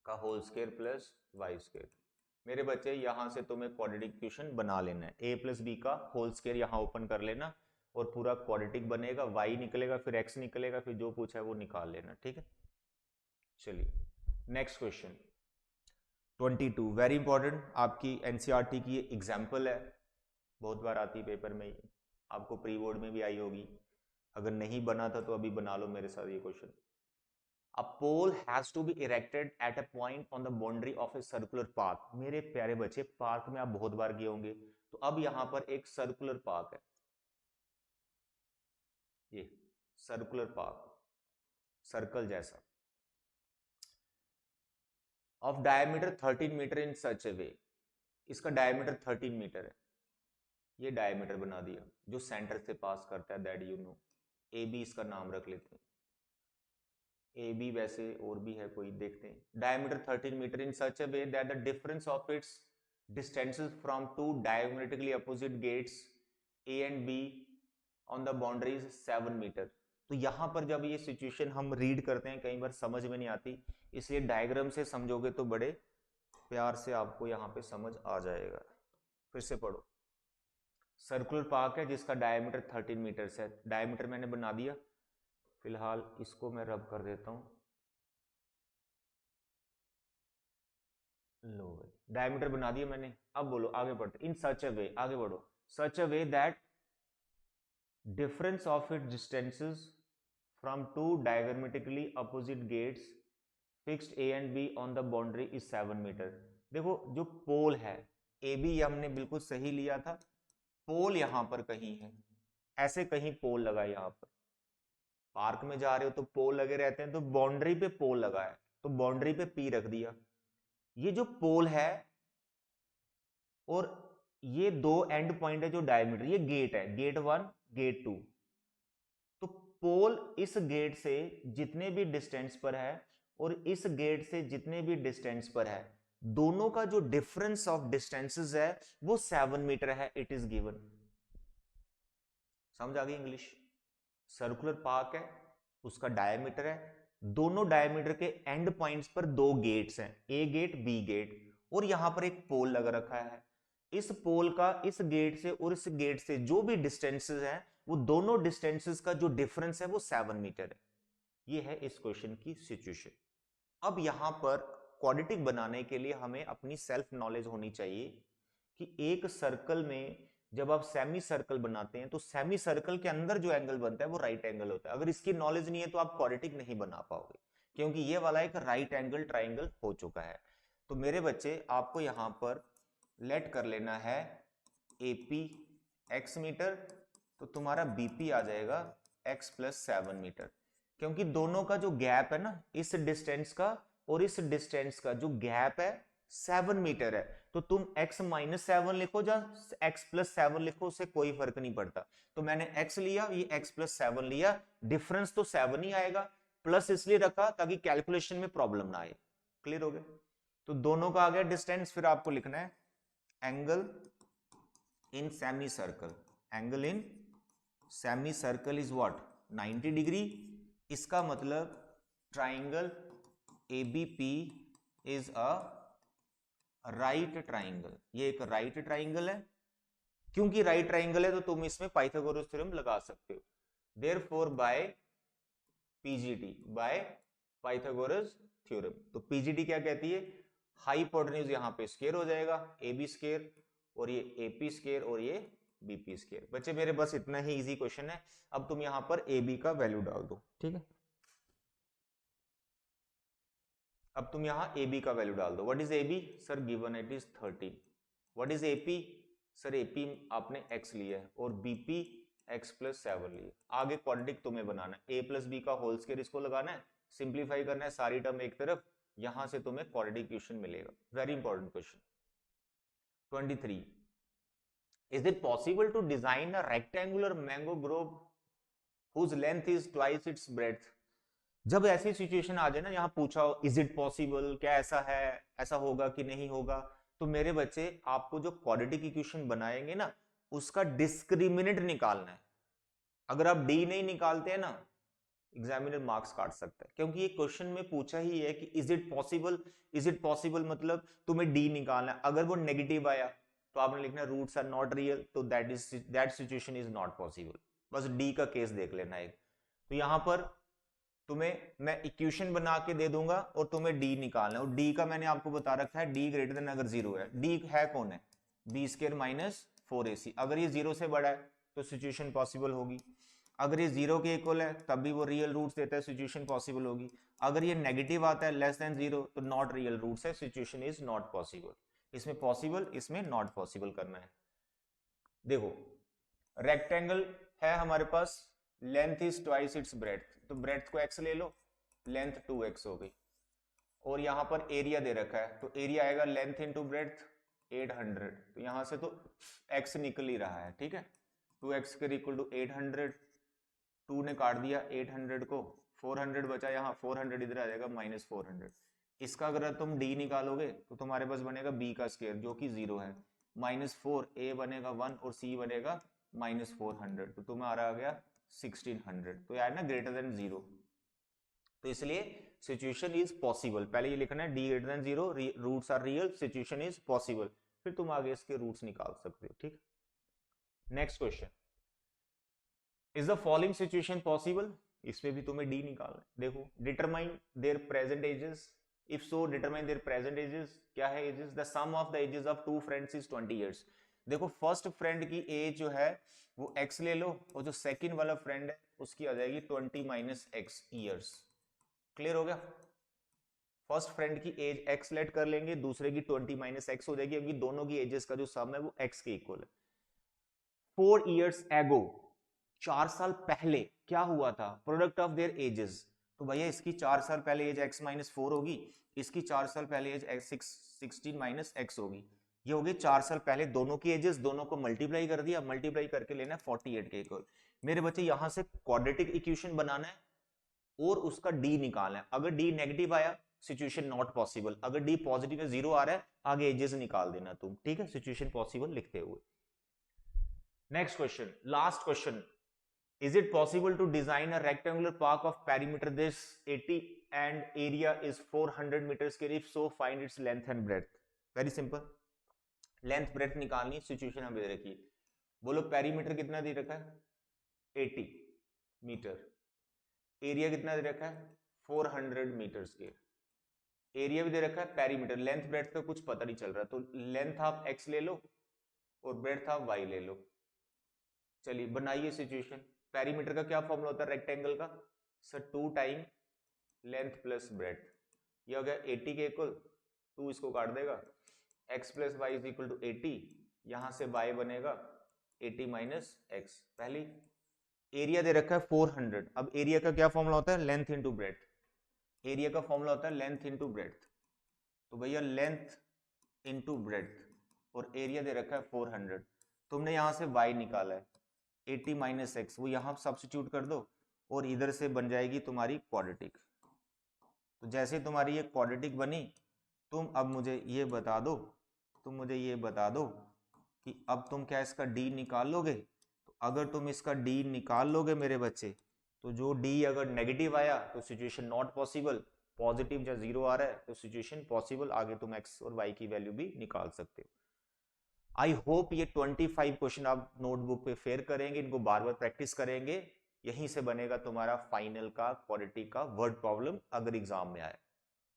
का whole square plus y square. मेरे बच्चे यहां से तुम्हें क्वाड्रेटिक इक्वेशन बना लेना है, a प्लस बी का होल स्क्वायर यहां ओपन कर लेना और पूरा क्वाड्रेटिक बनेगा, y निकलेगा फिर x निकलेगा, फिर जो पूछा है वो निकाल लेना, ठीक है। चलिए नेक्स्ट क्वेश्चन 22, वेरी इंपॉर्टेंट, आपकी एनसीईआरटी की एग्जाम्पल है, बहुत बार आती है पेपर में, आपको प्री बोर्ड में भी आई होगी, अगर नहीं बना था तो अभी बना लो मेरे साथ ये question. A pole has to be erected at a point on the boundary of a circular park. मेरे प्यारे बच्चे, पार्क में आप बहुत बार गए होंगे, तो अब यहां पर एक सर्कुलर पार्क है, ये सर्कुलर पार्क, सर्कल जैसा, of diameter 13 metre in such a वे। इसका डायमीटर 13 मीटर है, ये डायमीटर बना दिया जो सेंटर से पास करता है, that you know, A B इसका नाम रख लेते हैं, ए बी, वैसे और भी है कोई, देखते हैं। Diameter 13 metre in such a way that the difference of its distances from two diametrically opposite gates A and B on the boundaries 7 metre. तो यहां पर जब ये सिचुएशन हम रीड करते हैं कई बार समझ में नहीं आती, इसलिए डायग्राम से समझोगे तो बड़े प्यार से आपको यहां पे समझ आ जाएगा। फिर से पढ़ो, सर्कुलर पार्क है जिसका डायमीटर 13 मीटर है, डायमीटर मैंने बना दिया, फिलहाल इसको मैं रब कर देता हूं, लो भाई डायमीटर बना दिया मैंने। अब बोलो आगे बढ़ते, इन सच अ वे, आगे बढ़ो, such a way that difference of its distances from two diametrically opposite gates fixed A and B on the boundary is 7 metre. देखो जो पोल है ए बी हमने बिल्कुल सही लिया था, पोल यहां पर कहीं है, ऐसे कहीं पोल लगा, यहां पर पार्क में जा रहे हो तो पोल लगे रहते हैं, तो बाउंड्री पे पोल लगा है तो बाउंड्री पे पी रख दिया। ये जो पोल है और ये दो एंड पॉइंट है जो डायमीटर, ये गेट है, गेट 1 गेट 2। तो पोल इस गेट से जितने भी डिस्टेंस पर है और इस गेट से जितने भी डिस्टेंस पर है, दोनों का जो डिफरेंस ऑफ डिस्टेंसेस है वो 7 मीटर है, इट इज गिवन। समझ आ गई इंग्लिश? सर्कुलर पार्क है, उसका डायमीटर है, दोनों डायमीटर के एंड पॉइंट्स पर दो गेट्स हैं, ए गेट बी गेट, और यहां पर एक पोल लगा रखा है। इस पोल का इस गेट से और इस गेट से जो भी डिस्टेंसेस हैं, वो दोनों डिस्टेंसेस का जो डिफरेंस है वो 7 मीटर है। ये है इस क्वेश्चन की सिचुएशन। अब यहां पर क्वाड्रेटिक बनाने के लिए हमें अपनी सेल्फ नॉलेज होनी चाहिए कि एक सर्कल में जब आप सेमी सर्कल बनाते हैं तो सेमी सर्कल के अंदर जो एंगल बनता है वो राइट एंगल होता है। अगर इसकी नॉलेज नहीं है तो आप क्वाड्रेटिक नहीं बना पाओगे, क्योंकि ये वाला एक राइट एंगल ट्राइंगल हो चुका है। तो मेरे बच्चे आपको यहां पर लेट कर लेना है AP x मीटर, तो तुम्हारा BP आ जाएगा x + 7 मीटर, क्योंकि दोनों का जो गैप है ना, इस डिस्टेंस का और इस डिस्टेंस का जो गैप है 7 मीटर है। तो तुम x - 7 लिखो या x + 7 लिखो, उससे कोई फर्क नहीं पड़ता। तो मैंने x लिया, ये x + 7 लिया, डिफरेंस तो 7 ही आएगा, प्लस इसलिए रखा ताकि कैलकुलेशन में प्रॉब्लम ना आए। क्लियर हो गया? तो दोनों का आ गया डिस्टेंस। फिर आपको लिखना है angle in semi circle, angle in semi circle is what 90 degree. इसका मतलब triangle ABP is a right triangle. ये एक राइट ट्राइंगल है, क्योंकि राइट ट्राइंगल है तो तुम इसमें पाइथागोरस थ्योरम लगा सकते हो। Therefore by PGT, by Pythagoras theorem. तो PGT क्या कहती है? हाइपोटेन्यूज यहां पे स्क्वायर हो जाएगा, AB स्क्वायर, और ये AP स्क्वायर, और ये BP स्क्वायर। बच्चे मेरे बस इतना ही इजी क्वेश्चन है। अब तुम यहां पर AB का वैल्यू डाल दो, ठीक है? अब तुम यहां AB का वैल्यू डाल दो। What is AB? Sir given it is 13। What is AP? Sir AP आपने x लिया है, और BP x + 7 लिया। आगे क्वाड्रेटिक तुम्हें बनाना है, A + B का होल स्क्वायर इसको लगाना है, सिंप्लीफाई करना है, सारी टर्म एक तरफ, यहां से तुम्हें क्वाड्रेटिक इक्वेशन मिलेगा। Very important question. 23, is it possible to design a rectangular mango grove whose length is twice its breadth? जब ऐसी सिचुएशन आ जाए ना, यहां पूछा हो इज इट पॉसिबल, क्या ऐसा है, ऐसा होगा कि नहीं होगा, तो मेरे बच्चे आपको जो क्वाड्रेटिक इक्वेशन बनाएंगे ना, उसका डिस्क्रिमिनेंट निकालना है। अगर आप डी नहीं निकालते हैं ना, एग्जामिनर मार्क्स काट सकता है, क्योंकि ये क्वेश्चन में पूछा ही है कि is it possible. Is it possible मतलब तुम्हें डी निकालना है। अगर वो नेगेटिव आया तो आपने लिखना रूट्स आर नॉट रियल, तो that situation is not possible. बस डी का केस देख लेना है। तो यहां पर तुम्हें मैं इक्वेशन बना के दे दूंगा और तुम्हें डी निकालना है, और डी का मैंने आपको बता रखा है डी ग्रेटर देन अगर 0 है। डी है कौन है? B² - 4AC। अगर ये 0 से बड़ा है तो सिचुएशन पॉसिबल होगी। अगर ये 0 के इक्वल है तब भी वो रियल रूट्स देता है, सिचुएशन पॉसिबल होगी। अगर ये नेगेटिव आता है लेस देन 0 तो नॉट रियल रूट्स है, सिचुएशन इज नॉट पॉसिबल। इसमें पॉसिबल, इसमें नॉट पॉसिबल करना है। देखो रेक्टेंगल है हमारे पास, length is twice its breadth, तो ब्रेड्थ को x ले लो, लेंथ 2x हो गई, और यहां पर एरिया दे रखा है, तो एरिया आएगा लेंथ इंटू ब्रेड्थ 800। तो यहां से तो x निकल ही रहा है, ठीक है? 2x के इक्वल टू 800, 2 ने काट दिया 800 को, 400 बचा, यहाँ 400 इधर आ जाएगा -400। इसका अगर तुम d निकालोगे तो तुम्हारे पास बनेगा b का स्क्वायर जो कि 0 है, -4, a बनेगा 1 और c बनेगा -400, तो तुम्हें आ गया 1600। तो यार ना ग्रेटर देन 0, तो इसलिए सिचुएशन इज पॉसिबल। पहले ये लिखना है d greater than 0, roots are real, situation is possible, फिर तुम आगे इसके रूट्स निकाल सकते हो, ठीक? Next question, is the following situation possible? इसमें भी तुम्हें डी निकालना है। देखो determine their present ages, if so determine their present ages. क्या है ages? The sum of the ages of two friends is 20 years. देखो फर्स्ट फ्रेंड की एज जो है वो x ले लो, और जो सेकंड वाला फ्रेंड है उसकी आ जाएगी 20 - x ईयर्स। क्लियर हो गया? फर्स्ट फ्रेंड की एज x लेट कर लेंगे, दूसरे की 20 - x हो जाएगी, क्योंकि दोनों की एजेस का जो सम है वो x के इक्वल है। 4 years ago, 4 साल पहले क्या हुआ था? प्रोडक्ट ऑफ देयर एजेस, तो भैया इसकी 4 साल पहले एज x - 4 होगी, इसकी 4 साल पहले एज 16 - x होगी। ये हो गई 4 साल पहले दोनों की एजेस, दोनों को मल्टीप्लाई कर दिया, मल्टीप्लाई करके लेना है 48 के इक्वल। मेरे बच्चे यहां से क्वाड्रेटिक इक्वेशन बनाना है और उसका डी निकालना है। अगर डी नेगेटिव आया सिचुएशन नॉट पॉसिबल, अगर डी पॉजिटिव है 0 आ रहा है, आगे एजेस निकाल देना तुम, ठीक है? सिचुएशन पॉसिबल लिखते हुए। Next question, last question, Is it possible to design a rectangular park of perimeter this 80 and area is 400 meters square? If so, find its length and breadth. Very simple. Length breadth निकालनी, situation हमें दे रखी है. बोलो perimeter कितना दे रखा है? 80 metre. Area कितना दे रखा है? 400 मीटर स्क्वायर. एरिया भी दे रखा है, पेरीमीटर. लेंथ ब्रेथ का कुछ पता नहीं चल रहा, तो लेंथ आप x ले लो और ब्रेथ आप y ले लो. चलिए बनाइए सिचुएशन. पेरीमीटर का क्या फॉर्मूला होता है रेक्टेंगल का? Sir 2 time length plus breadth. ये हो गया 80 के इक्वल, 2 इसको काट देगा, x plus Y is equal to 80. यहां से y बनेगा 80 माइनस x. पहली एरिया दे रखा है 400. अब एरिया का क्या फॉर्मूला होता है? Length into breadth. एरिया का फॉर्मूला होता है लेंथ इनटू ब्रेथ. तो भैया लेंथ इनटू ब्रेथ और एरिया दे रखा है 400. तुमने यहां से y निकाला है 80 माइनस एक्स, वो यहां सब्स्टिट्यूट कर दो और इधर से बन जाएगी तुम्हारी क्वाड्रेटिक. तो जैसे तुम्हारी ये क्वाड्रेटिक बनी, तुम अब मुझे ये बता दो, कि अब तुम क्या इसका d निकाल लोगे? तो अगर तुम इसका d निकाल लोगे मेरे बच्चे, तो जो d अगर नेगेटिव आया तो सिचुएशन नॉट पॉसिबल, पॉजिटिव या जीरो आ रहा है तो सिचुएशन पॉसिबल. आगे तुम x और y की वैल्यू भी निकाल सकते हो. आई होप ये 25 क्वेश्चन आप नोटबुक पे फेयर करेंगे, इनको बार बार प्रैक्टिस करेंगे. यहीं से बनेगा तुम्हारा फाइनल का क्वाड्रेटिक का वर्ड प्रॉब्लम अगर एग्जाम में आए.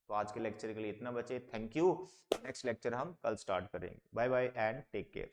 तो आज के लेक्चर के लिए इतना बचे. Thank you. नेक्स्ट लेक्चर हम कल स्टार्ट करेंगे. Bye bye and take care.